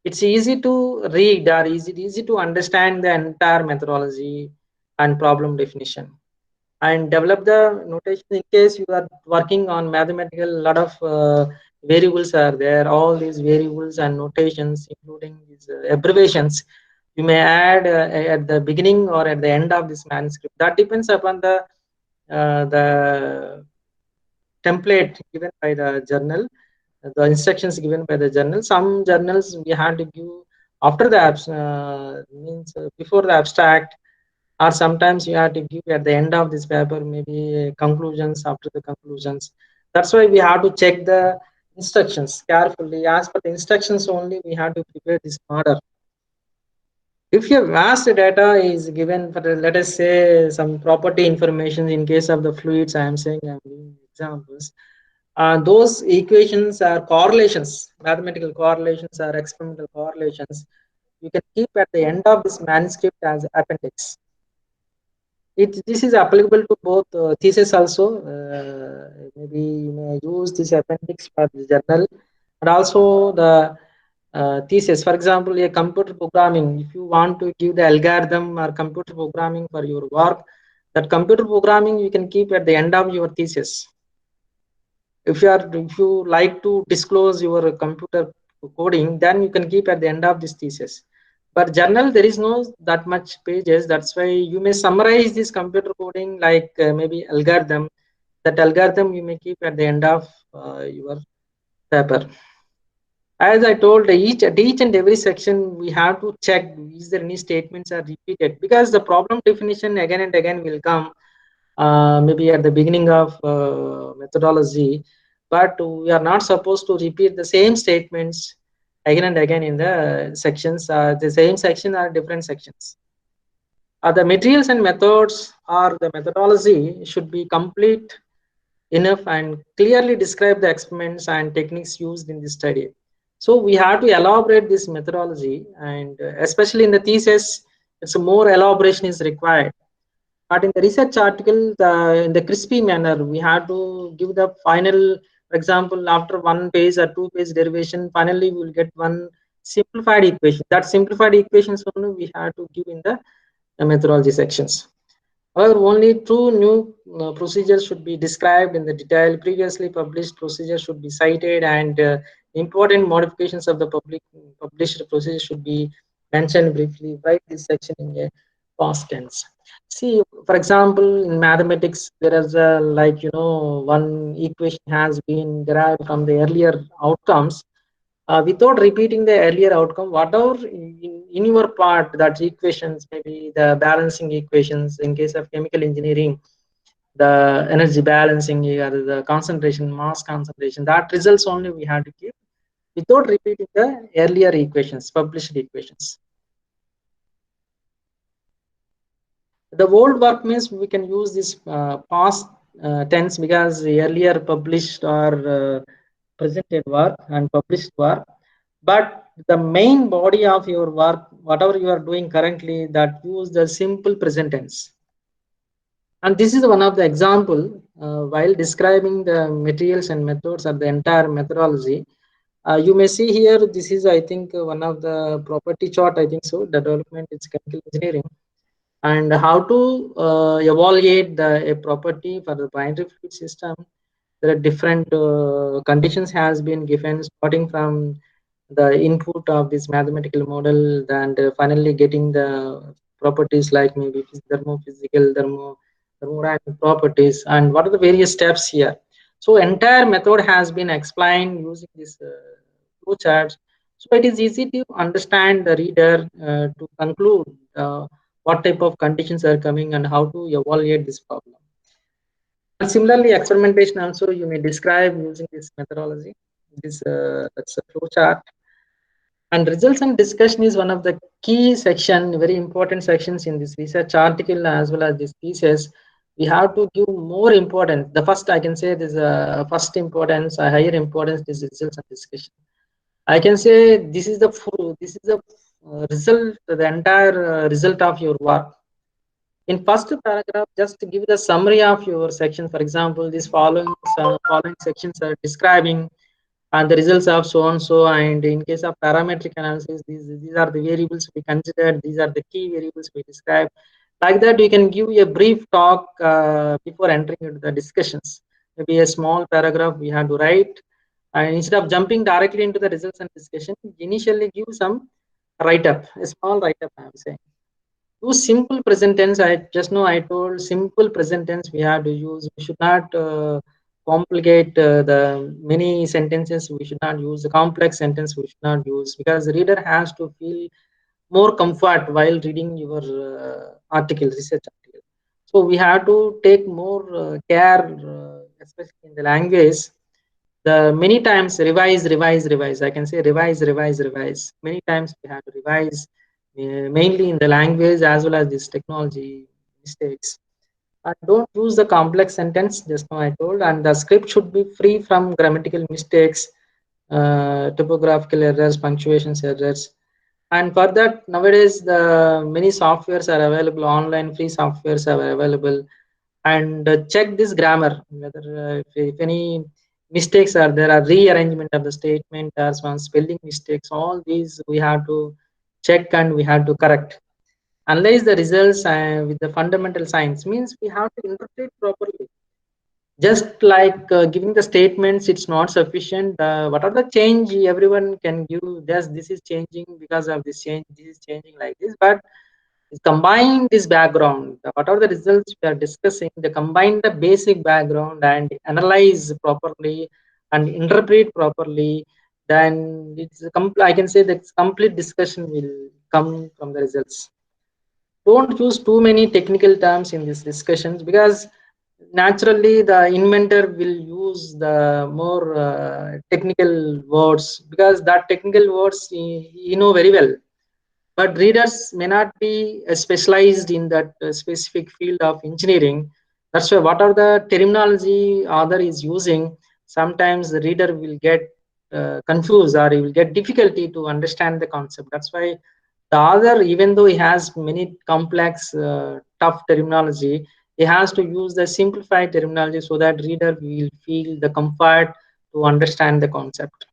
it's easy to read or easy to understand the entire methodology and problem definition, and develop the notation in case you are working on mathematical. A lot of variables are there, all these variables and notations including these abbreviations you may add at the beginning or at the end of this manuscript. That depends upon the template given by the journal, the instructions given by the journal. Some journals we had to give after the means before the abstract, or sometimes you have to give at the end of this paper, maybe conclusions after the conclusions. That's why we have to check the instructions carefully. As per the instructions only we have to prepare this order. If your vast data is given for let us say some property information, in case of the fluids I am saying, I am giving examples, those equations are correlations, mathematical correlations or experimental correlations, you can keep at the end of this manuscript as appendix. This is applicable to both thesis also. Maybe you may use this appendix for the journal and also the thesis. For example, a computer programming, if you want to give the algorithm or computer programming for your work, that computer programming you can keep at the end of your thesis. If you like to disclose your computer coding, then you can keep at the end of this thesis. But journal there is no that much pages, that's why you may summarize this computer coding like maybe algorithm. That algorithm you may keep at the end of your paper. As I told, each and every section we have to check is there any statements are repeated, because the problem definition again and again will come maybe at the beginning of methodology, but we are not supposed to repeat the same statements again and again in the sections, the same section or different sections. The materials and methods or the methodology should be complete enough and clearly describe the experiments and techniques used in this study. So we have to elaborate this methodology, and especially in the thesis, it's more elaboration is required. But in the research article, in the crispy manner, we have to give the final, for example, after 1 page or 2 page derivation, finally we will get one simplified equation. That simplified equations only we have to give in the methodology sections. However, only two new procedures should be described in the detail. Previously published procedures should be cited, and important modifications of the published procedure should be mentioned briefly. Write this section in a past tense. See, for example, in mathematics, there is a one equation has been derived from the earlier outcomes. Without repeating the earlier outcome, whatever in your part, that equations, maybe the balancing equations in case of chemical engineering, the energy balancing or the concentration, mass concentration, that results only we have to keep without repeating the earlier equations, published equations. The old work means we can use this past tense, because the earlier published or presented work and published work. But the main body of your work, whatever you are doing currently, that use the simple present tense. And this is one of the example. while describing the materials and methods of the entire methodology. You may see here, this is, I think, one of the property chart, I think so, the development is chemical engineering, and how to evaluate a property for the binary fluid system. There are different conditions has been given, starting from the input of this mathematical model, and finally getting the properties like maybe thermophysical, thermodynamic properties, and what are the various steps here. So entire method has been explained using this flow charts. So it is easy to understand the reader to conclude what type of conditions are coming and how to evaluate this problem. And similarly, experimentation also you may describe using this methodology. This that's a flow chart. And results and discussion is one of the key section, very important sections in this research article as well as this thesis. We have to give more importance. The first, I can say, this first importance, a higher importance is results and discussion. I can say this is the result, the entire result of your work. In first paragraph, just to give the summary of your section. For example, these following sections are describing and the results of so and so, and in case of parametric analysis, these are the variables we considered, these are the key variables we described. Like that, you can give a brief talk before entering into the discussions. Maybe a small paragraph we have to write, and instead of jumping directly into the results and discussion, initially give some write up, a small write up, I'm saying. Use simple present tense. I just know I told simple present tense we have to use. We should not complicate the many sentences. We should not use the complex sentence. We should not use, because the reader has to feel more comfort while reading your article, research article. So we have to take more care, especially in the language. The many times revise. I can say revise. Many times we have to revise, mainly in the language as well as this technology mistakes. Don't use the complex sentence, just now I told, and the script should be free from grammatical mistakes, typographical errors, punctuations errors. And for that, nowadays the many softwares are available, online free softwares are available, and check this grammar whether if any mistakes are there, are rearrangement of the statement or some spelling mistakes. All these we have to check and we have to correct. Analyze the results with the fundamental science, means we have to interpret properly. Just like giving the statements, it's not sufficient. What are the change everyone can give, this is changing because of this change, this is changing like this, but combine this background. What are the results we are discussing? They combine the basic background and analyze properly and interpret properly. Then it's I can say that complete discussion will come from the results. Don't use too many technical terms in these discussions, because naturally the inventor will use the more technical words, because that technical words he know very well, but readers may not be specialized in that specific field of engineering. That's why what are the terminology author is using, sometimes the reader will get confused, or he will get difficulty to understand the concept. That's why the author, even though he has many complex tough terminology, he has to use the simplified terminology so that reader will feel the comfort to understand the concept.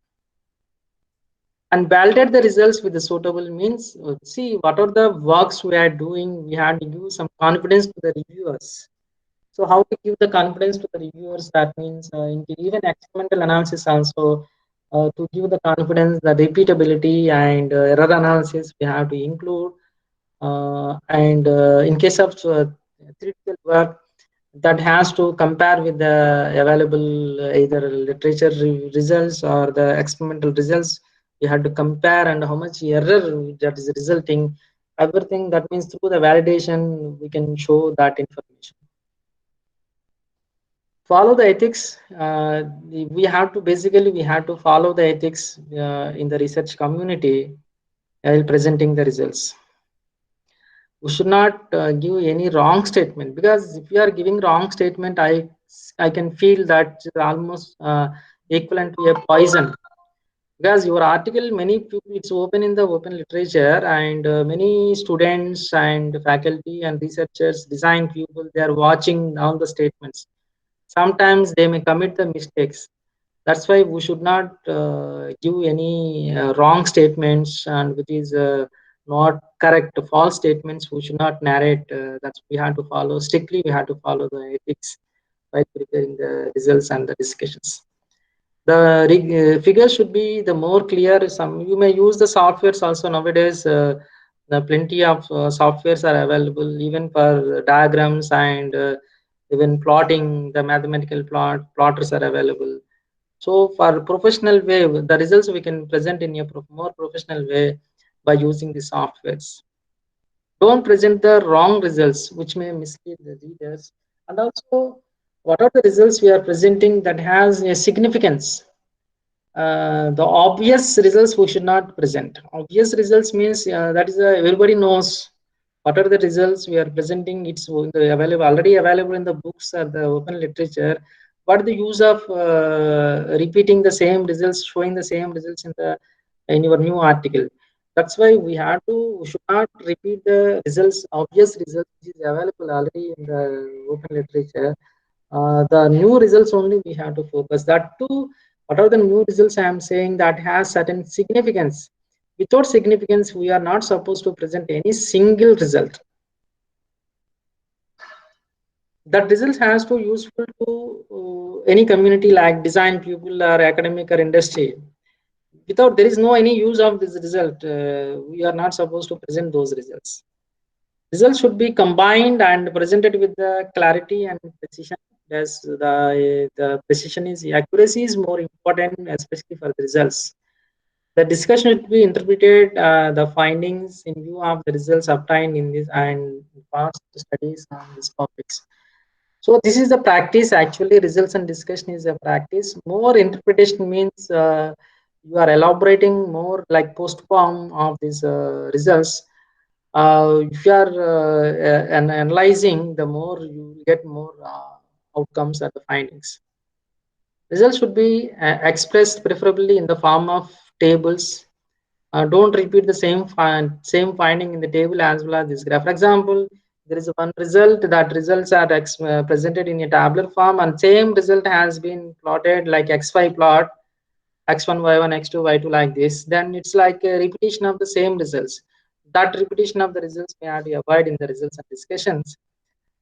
And validate the results with the suitable means, see what are the works we are doing, we have to give some confidence to the reviewers. So how to give the confidence to the reviewers? That means in even experimental analysis also, to give the confidence, the repeatability and error analysis we have to include. And in case of theoretical work, that has to compare with the available either literature results or the experimental results. You have to compare, and how much error that is resulting. Everything, that means through the validation we can show that information. Follow the ethics. We have to basically we have to follow the ethics in the research community while presenting the results. We should not give any wrong statement, because if you are giving wrong statement, I can feel that it's almost equivalent to a poison, because your article, many people, it's open in the open literature, and many students and faculty and researchers, design people, they are watching all the statements. Sometimes they may commit the mistakes. That's why we should not give any wrong statements and which is not correct, false statements. We should not narrate. That's we have to follow strictly. We have to follow the ethics while preparing the results and the discussions. The figures should be the more clear. Some you may use the softwares also nowadays. The plenty of softwares are available even for diagrams and even plotting. The mathematical plotters are available. So for professional way, the results we can present in a more professional way by using the softwares. Don't present the wrong results which may mislead the readers. And also, what are the results we are presenting that has a significance? The obvious results we should not present. Obvious results means that is everybody knows what are the results we are presenting. It's available already available in the books or the open literature. What the use of repeating the same results, showing the same results in your new article? That's why we should not repeat the results, obvious results which is available already in the open literature. The new results only we have to focus. That too, what are the new results I am saying that has certain significance? Without significance, we are not supposed to present any single result. That result has to useful to any community like design people or academic or industry. Without there is no any use of this result, we are not supposed to present those results. Results should be combined and presented with the clarity and precision. As the precision is accuracy is more important, especially for the results. The discussion should be interpreted the findings in view of the results obtained in this and past studies on these topics. So this is the practice. Actually, results and discussion is a practice. More interpretation means you are elaborating more like post-form of these results. If you are analyzing, the more you get more outcomes and the findings. Results should be expressed preferably in the form of tables. Don't repeat the same finding in the table as well as this graph. For example, there is one result. That results are presented in a tabular form, and same result has been plotted like x5 plot, x1 y1 x2 y2 like this. Then it's like a repetition of the same results. That repetition of the results may have to avoid in the results and discussions.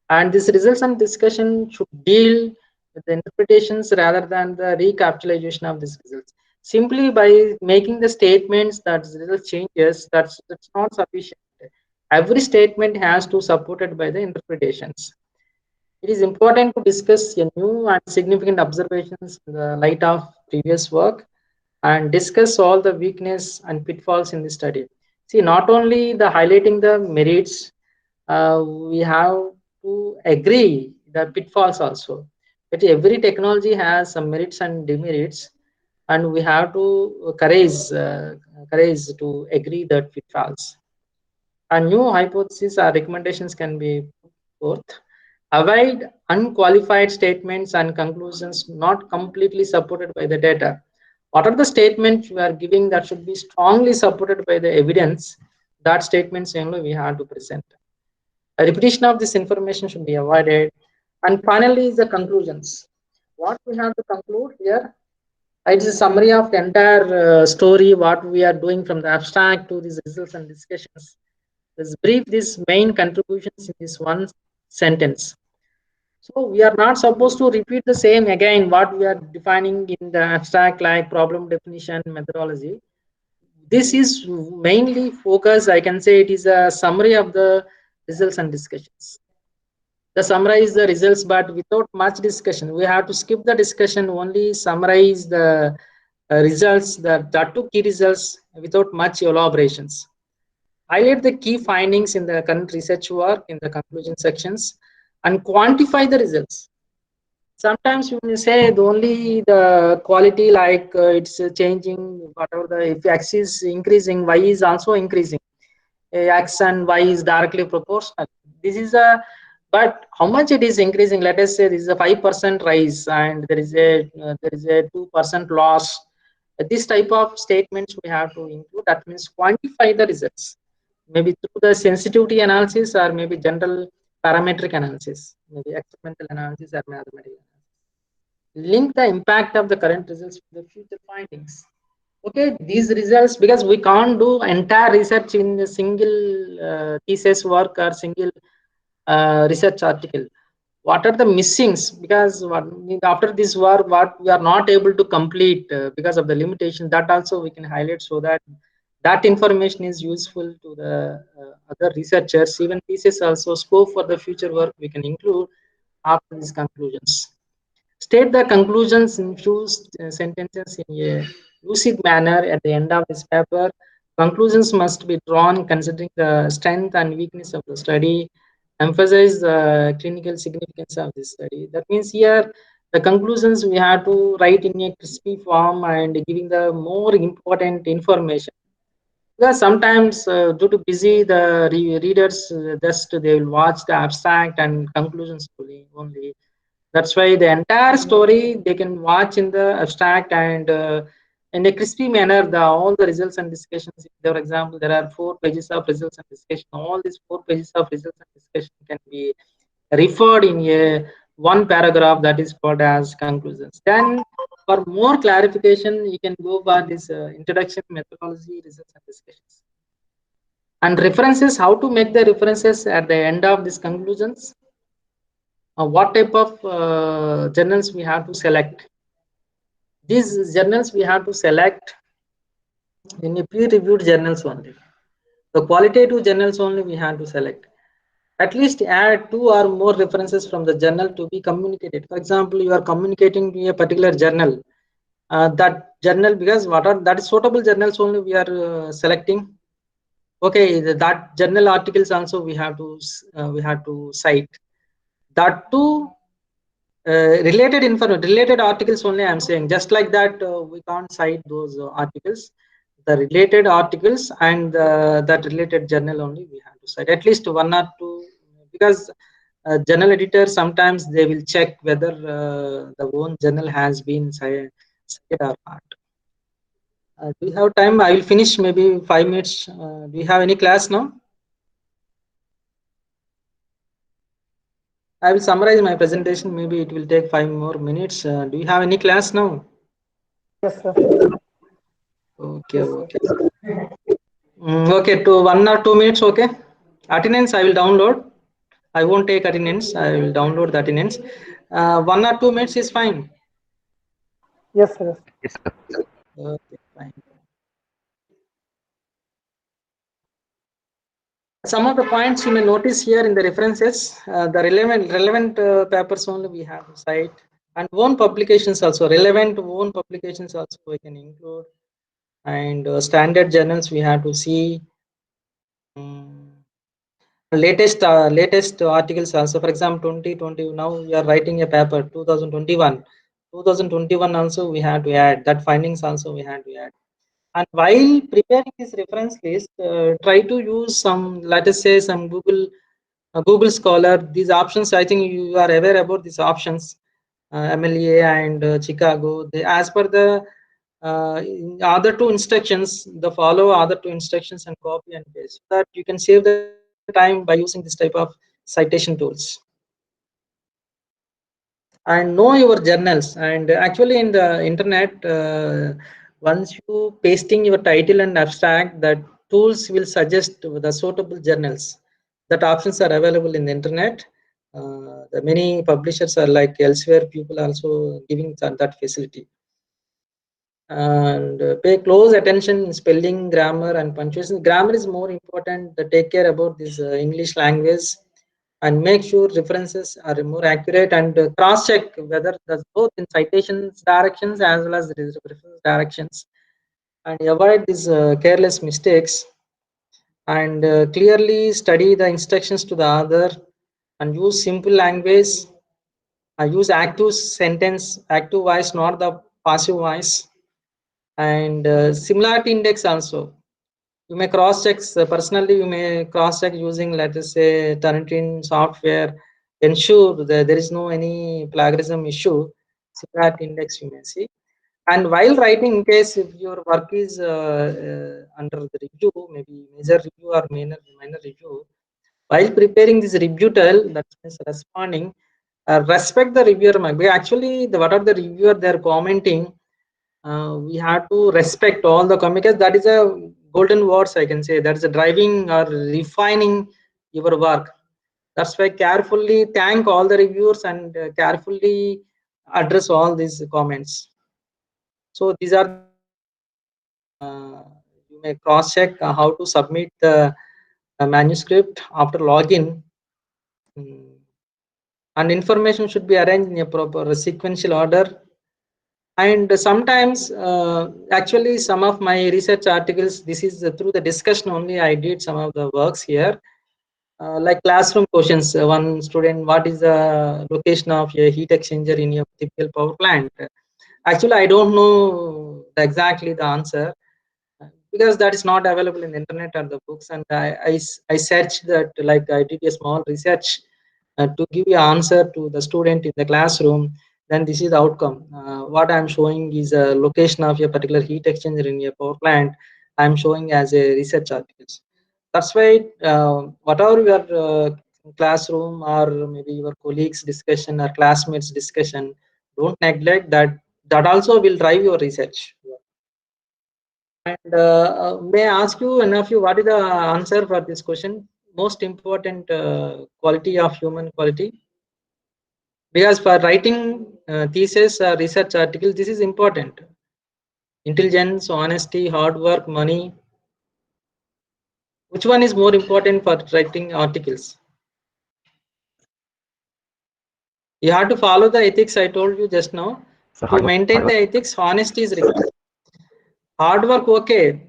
And this results and discussion should deal with the interpretations rather than the recapitalization of these results. Simply by making the statements that the result changes, that's not sufficient. Every statement has to supported by the interpretations. It is important to discuss a new and significant observations in the light of previous work and discuss all the weakness and pitfalls in the study. See, not only the highlighting the merits, we have to agree the pitfalls also. But every technology has some merits and demerits, and we have to courage to agree that pitfalls. A new hypothesis or recommendations can be put forth. Avoid unqualified statements and conclusions not completely supported by the data. What are the statements you are giving that should be strongly supported by the evidence? That statements only we have to present. A repetition of this information should be avoided. And finally, is the conclusions. What we have to conclude here, it is a summary of the entire story, what we are doing from the abstract to these results and discussions. Let's brief these main contributions in this one sentence. So we are not supposed to repeat the same again what we are defining in the abstract like problem definition methodology. This is mainly focused, I can say it is a summary of the results and discussions. The summarize the results, but without much discussion. We have to skip the discussion, only summarize the results, the two key results without much elaborations. Highlight the key findings in the current research work in the conclusion sections and quantify the results. Sometimes you may say the only the quality like it's changing, whatever the if x is increasing, y is also increasing. X and y is directly proportional. This is a but how much it is increasing? Let us say this is a 5% rise and there is a 2% loss. This type of statements we have to include. That means quantify the results, maybe through the sensitivity analysis or maybe general parametric analysis, maybe experimental analysis or mathematical analysis. link the impact of the current results with the future findings. Okay, these results, because we can't do entire research in a single thesis work or single research article. What are the missings? Because after this work, what we are not able to complete because of the limitation, that also we can highlight, so that that information is useful to the other researchers. Even thesis also scope for the future work we can include after these conclusions. State the conclusions in few sentences in a lucid manner at the end of this paper. Conclusions must be drawn considering the strength and weakness of the study. Emphasize the clinical significance of this study. That means here the conclusions we have to write in a crispy form and giving the more important information. Because sometimes due to busy the readers just they will watch the abstract and conclusions only. That's why the entire story they can watch in the abstract and in a crispy manner the all the results and discussions. For example, there are 4 pages of results and discussion. All these 4 pages of results and discussion can be referred in a one paragraph, that is called as conclusions. Then for more clarification, you can go for this introduction, methodology, results and discussions. And references, how to make the references at the end of these conclusions. What type of journals we have to select. These journals we have to select in a peer-reviewed journals only. The qualitative journals only we have to select. At least add 2 or more references from the journal to be communicated. For example, you are communicating to a particular journal. That journal, because what are that is suitable journals only we are selecting. Okay, that journal articles also we have to cite. That too related articles only I'm saying. Just like that we can't cite those articles. The related articles and that related journal only we have to cite at least 1 or 2, because journal editors sometimes they will check whether the own journal has been cited or not. Do you have time? I will finish maybe 5 minutes. Do you have any class now? I will summarize my presentation. Maybe it will take 5 more minutes. Do you have any class now? Yes, sir. Okay, okay. Okay, to 1 or 2 minutes, okay. Attendance, I will download. I won't take attendance. I will download the attendance. 1 or 2 minutes is fine. Yes, sir. Okay, fine. Some of the points you may notice here in the references, the relevant papers only we have to cite, and own publications also. Relevant own publications also we can include, and standard journals we have to see. Latest articles also. For example, 2020, now we are writing a paper 2021 also we have to add that findings also we have to add. And while preparing this reference list, try to use some, let us say, some Google Scholar. These options, I think you are aware about these options, MLA and Chicago. As per the other 2 instructions, the follow other 2 instructions and copy and paste, so that you can save the time by using this type of citation tools. And know your journals. And actually in the internet, once you pasting your title and abstract, that tools will suggest the suitable journals. That options are available in the internet. The many publishers are like elsewhere, people also giving that facility. And pay close attention in spelling, grammar and punctuation. Grammar is more important. Take care about this English language, and make sure references are more accurate, and cross check whether that's both in citations directions as well as the reference directions, and avoid these careless mistakes, and clearly study the instructions to the other, and use simple language. Use active sentence, active voice, not the passive voice. And similarity index also, you may cross check personally. You may cross check using, let us say, Turnitin software. Ensure that there is no any plagiarism issue. Similarity index you may see. And while writing, in case if your work is under the review, maybe major review or minor review, while preparing this rebuttal, that means responding, respect the reviewer. Actually, what are the reviewer they're commenting? We have to respect all the comments. Because that is a golden words, I can say. That is a driving or refining your work. That's why carefully thank all the reviewers and carefully address all these comments. So these are the points. You may cross check how to submit the manuscript after login. Mm, and information should be arranged in a proper sequential order. And sometimes actually some of my research articles, this is through the discussion only I did some of the works here. Like classroom questions, one student, what is the location of a heat exchanger in your typical power plant? Actually I don't know exactly the answer, because that is not available in the internet or the books, and I searched that, like I did a small research to give you answer to the student in the classroom. Then this is the outcome. What I'm showing is a location of a particular heat exchanger in a power plant. I'm showing as a research articles. That's why whatever your classroom or maybe your colleagues discussion or classmates discussion, don't neglect that. That also will drive your research. And may I ask you, any of you, what is the answer for this question? Most important quality of human quality? Because for writing thesis or research article, this is important. Intelligence, honesty, hard work, money. Which one is more important for writing articles? You have to follow the ethics I told you just now. If you maintain the ethics, honesty is required. Hard work, okay.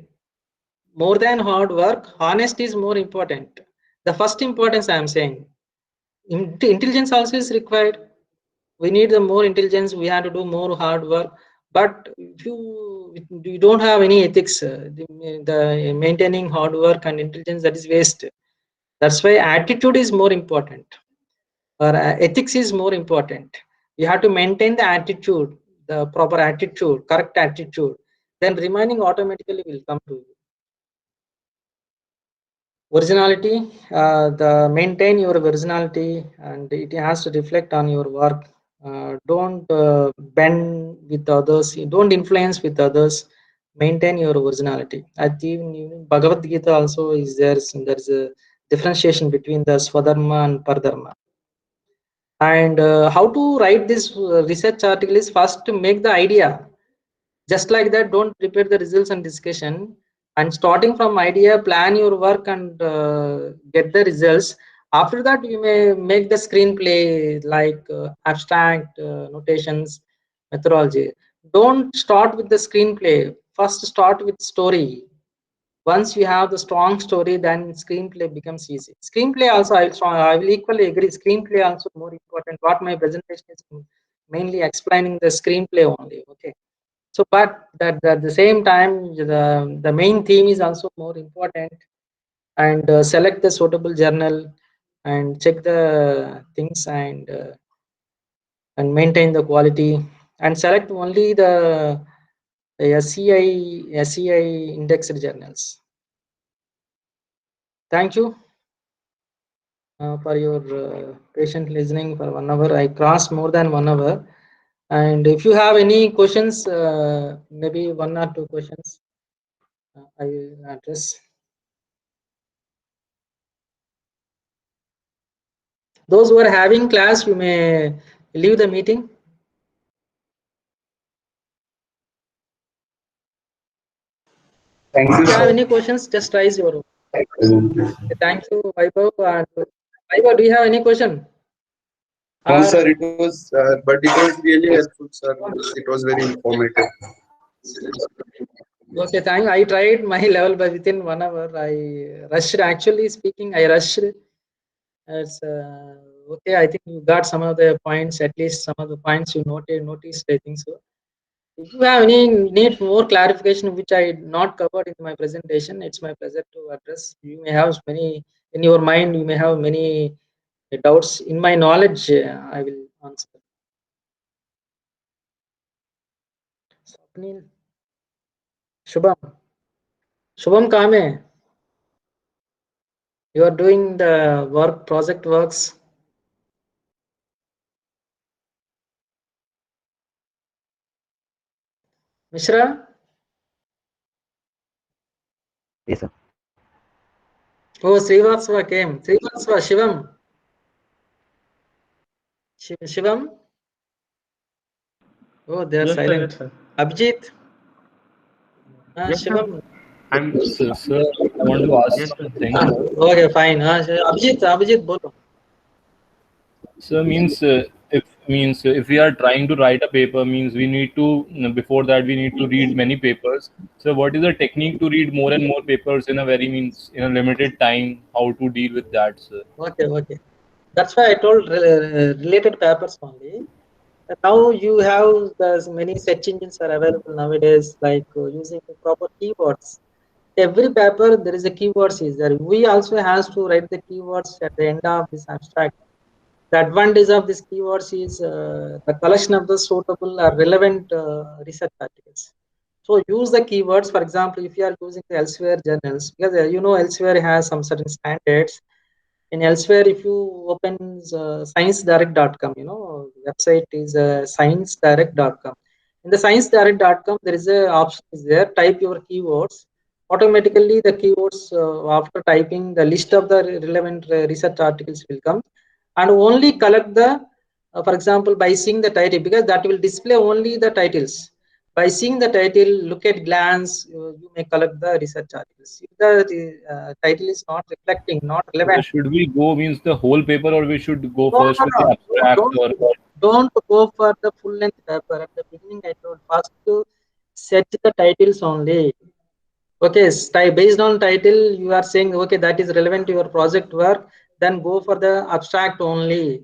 More than hard work, honesty is more important. The first importance I am saying. Intelligence also is required. We need the more intelligence. We have to do more hard work. But if you don't have any ethics, the maintaining hard work and intelligence, that is waste. That's why attitude is more important, or ethics is more important. You have to maintain the attitude, the proper attitude, correct attitude. Then remaining automatically will come to you. Originality, the maintain your originality, and it has to reflect on your work. Don't bend with others, don't influence with others. Maintain your originality. I think even Bhagavad Gita also is there. There's a differentiation between the Swadharma and Pardharma. And how to write this research article is first to make the idea. Just like that, don't prepare the results and discussion. And starting from idea, plan your work and get the results. After that, you may make the screenplay, like abstract notations, methodology. Don't start with the screenplay. First, start with story. Once you have the strong story, then screenplay becomes easy. Screenplay also, I will equally agree. Screenplay also more important. What my presentation is mainly explaining the screenplay only. Okay. So, but that at the same time, the main theme is also more important. And select the suitable journal and check the things, and maintain the quality, and select only the SCI indexed journals. Thank you for your patient listening for 1 hour. I crossed more than 1 hour. And if you have any questions, maybe one or two questions, I will address. Those who are having class, you may leave the meeting. Thank If you, you have sir. any questions, just raise your. Thank you, Vaibhav. And Vaibhav, do you have any question? No, Or sir, it was, but it was really helpful, sir. It was very informative. okay, thank. I tried my level, but within 1 hour, I rushed. Actually speaking, I rushed. It's okay. I think you got some of the points. At least some of the points you noticed. I think so. If you have any need more clarification which I not covered in my presentation, it's my pleasure to address. You may have many in your mind. You may have many doubts. In my knowledge, I will answer. Swapnil, Shubham, Shubham Kame, you are doing the work, project works. Mishra? Yes, sir. Oh, Srivastava came. Srivastava, Shivam. Shivam? Oh, they are Yes, sir. Yes, silent. sir. Abhijit? Yes, sir. Shivam? I'm. Sir, I want to ask Yes, sir. something. Okay, fine. Abhijit, bolo. So if we are trying to write a paper, means we need to, before that we need to read many papers. So what is the technique to read more and more papers in a very, means in a limited time? How to deal with that, sir? Okay. That's why I told related papers only. Now you have many search engines are available nowadays, like using the proper keywords. Every paper there is a keywords is there. We also has to write the keywords at the end of this abstract. The advantage of these keywords is the collection of the suitable or relevant research articles. So use the keywords. For example, if you are using the elsewhere journals, because elsewhere has some certain standards. In elsewhere, if you open sciencedirect.com, website is sciencedirect.com. In the sciencedirect.com, there is a option is there. Type your keywords. Automatically, the keywords after typing the list of the relevant research articles will come, and only collect the, for example, by seeing the title, because that will display only the titles. By seeing the title, look at glance, you may collect the research articles. If the title is not reflecting, not So relevant, should we go, means the whole paper, or we should go no, first no, with no. the abstract, Don't, or don't go for the full length paper. At the beginning, I told first to set the titles only. Okay, based on title, you are saying okay that is relevant to your project work. Then go for the abstract only.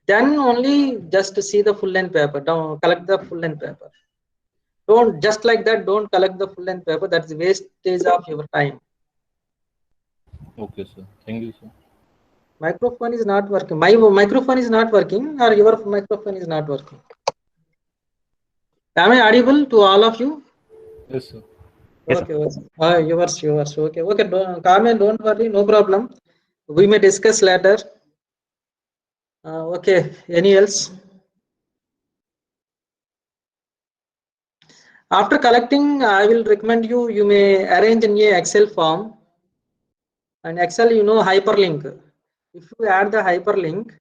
Then only just see the full length paper. Don't collect the full length paper. Don't just like that. Don't collect the full length paper. That's wastage of your time. okay, sir. Thank you, sir. Microphone is not working. My microphone is not working, or your microphone is not working. Am I audible to all of you? Yes, sir. Yes, sir. Okay. Yours. Okay. Carmen, don't worry. No problem. We may discuss later. Okay. Any else? After collecting, I will recommend you may arrange in a Excel form. And Excel, hyperlink. If you add the hyperlink,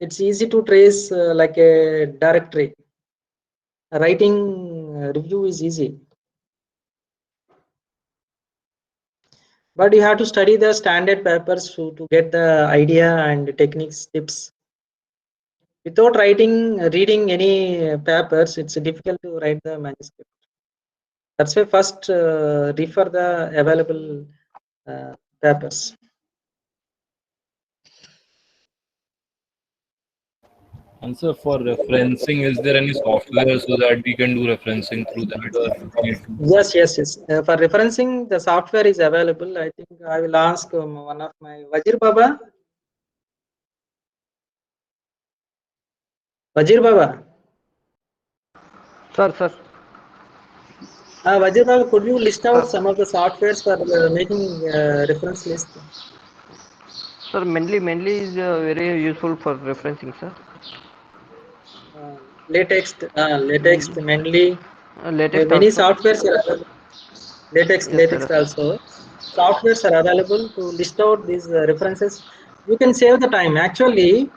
it's easy to trace like a directory. Writing review is easy. But you have to study the standard papers to get the idea and techniques, tips. Without reading any papers, it's difficult to write the manuscript. That's why first refer the available papers. And sir, for referencing, is there any software so that we can do referencing through that, or we need to? Yes. For referencing, the software is available. I think I will ask one of my Wajir Baba. Wajir Baba. Sir, sir, Wajir Baba, could you list out sir, some of the softwares for making reference list? sir. Mainly is very useful for referencing, sir. Uh, latex, Mainly mainly. latex Many also. softwares are available. Yes, Latex sir. Yes, sir. also. Softwares are available to list out these references. You can save the time. Actually,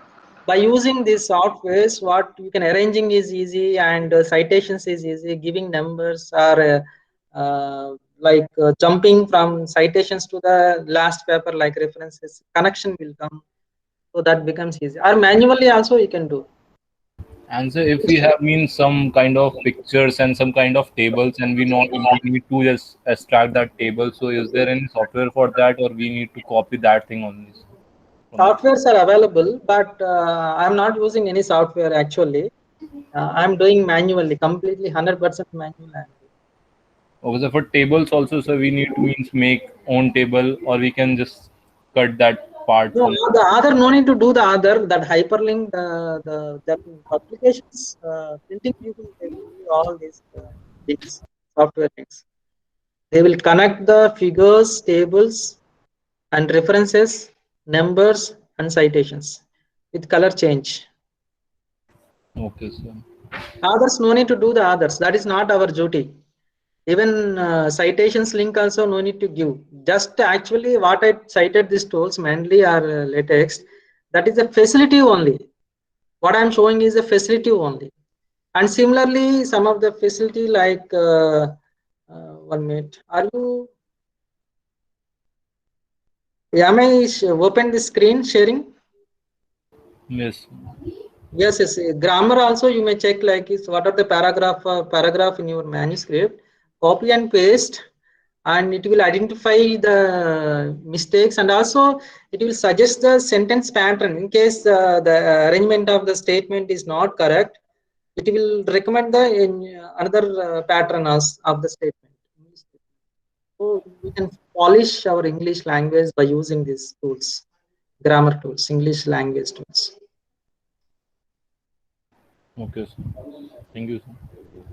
by using these softwares, what you can arranging is easy, and citations is easy. Giving numbers or jumping from citations to the last paper, like references, connection will come. So that becomes easy. Or manually also you can do. And so if we have, means some kind of pictures and some kind of tables, and we need to just extract that table. So is there any software for that, or we need to copy that thing only, sir, from that? Softwares are available, but I'm not using any software actually. I'm doing manually, completely 100% manual. Okay, so for tables also, so we need to, means make own table, or we can just cut that part No, from. the other no need to do the other that hyperlink. The publications printing people, they will give all these things, software things. They will connect the figures, tables, and references, numbers, and citations with color change. Okay, sir. Others, no need to do the others. That is not our duty. Even citations link also no need to give. Just actually what I cited these tools mainly are latex. That is a facility only. What I am showing is a facility only. And similarly, some of the facility like 1 minute. Are you? Am I open the screen sharing? Yes. Yes, yes. Grammar also you may check like is what are the paragraph in your manuscript. Copy and paste, and it will identify the mistakes, and also it will suggest the sentence pattern in case the arrangement of the statement is not correct. It will recommend the another pattern of the statement. So we can polish our English language by using these tools, grammar tools, English language tools. Okay, sir. Thank you, sir.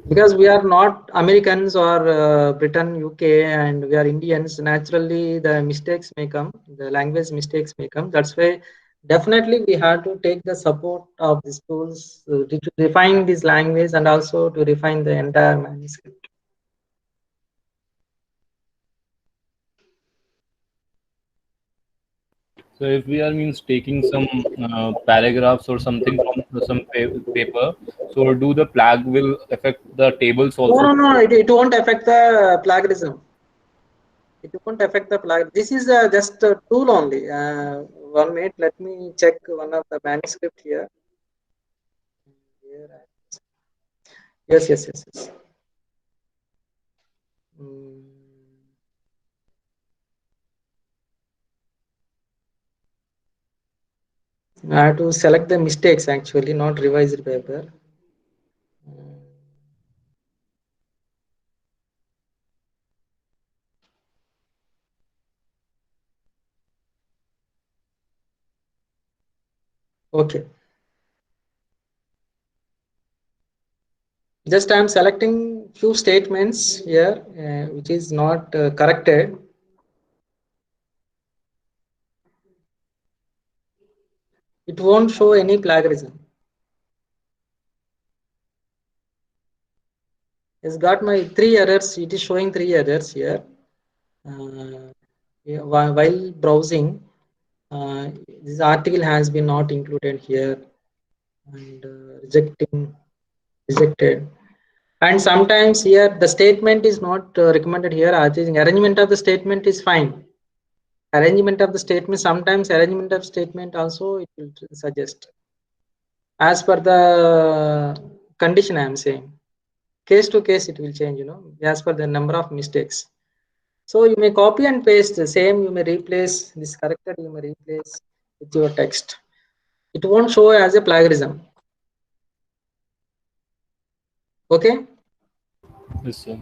Because we are not Americans or Britain, UK, and we are Indians, naturally the mistakes may come, the language mistakes may come. That's why definitely we have to take the support of these tools to refine this language and also to refine the entire manuscript. So if we are means taking some paragraphs or something from some paper, so do the flag will affect the tables No, also? no, no, it won't affect the plagiarism. It won't affect the plagiarism. This is just a tool only. 1 minute, let me check one of the manuscript here. Here, yes, yes, yes, yes. Mm. I have to select the mistakes actually, not revised paper. Okay. Just I am selecting few statements here, which is not corrected. It won't show any plagiarism. It's got my 3 errors. It is showing 3 errors here. Yeah, while browsing, this article has been not included here, and rejected. And sometimes here the statement is not recommended here. I think arrangement of the statement is fine. Arrangement of the statement, sometimes arrangement of statement also it will suggest. As per the condition I am saying. Case to case it will change, as per the number of mistakes. So you may copy and paste the same, you may replace this corrected, you may replace with your text. It won't show as a plagiarism. Okay? Yes, sir.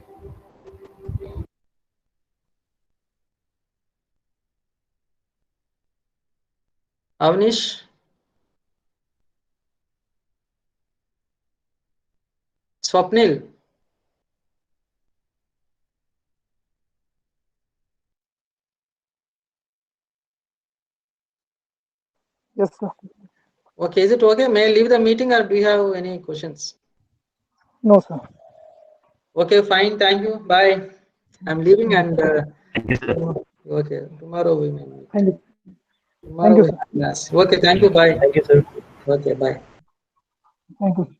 Avnish, Swapnil. Yes, sir. Okay, is it okay? May I leave the meeting or do you have any questions? No, sir. Okay, fine. Thank you. Bye. I'm leaving and okay, tomorrow we may meet. Thank you. Tomorrow Thank you, we sir. have class. Okay, thank you. Bye. Thank you, sir. Okay, bye. Thank you.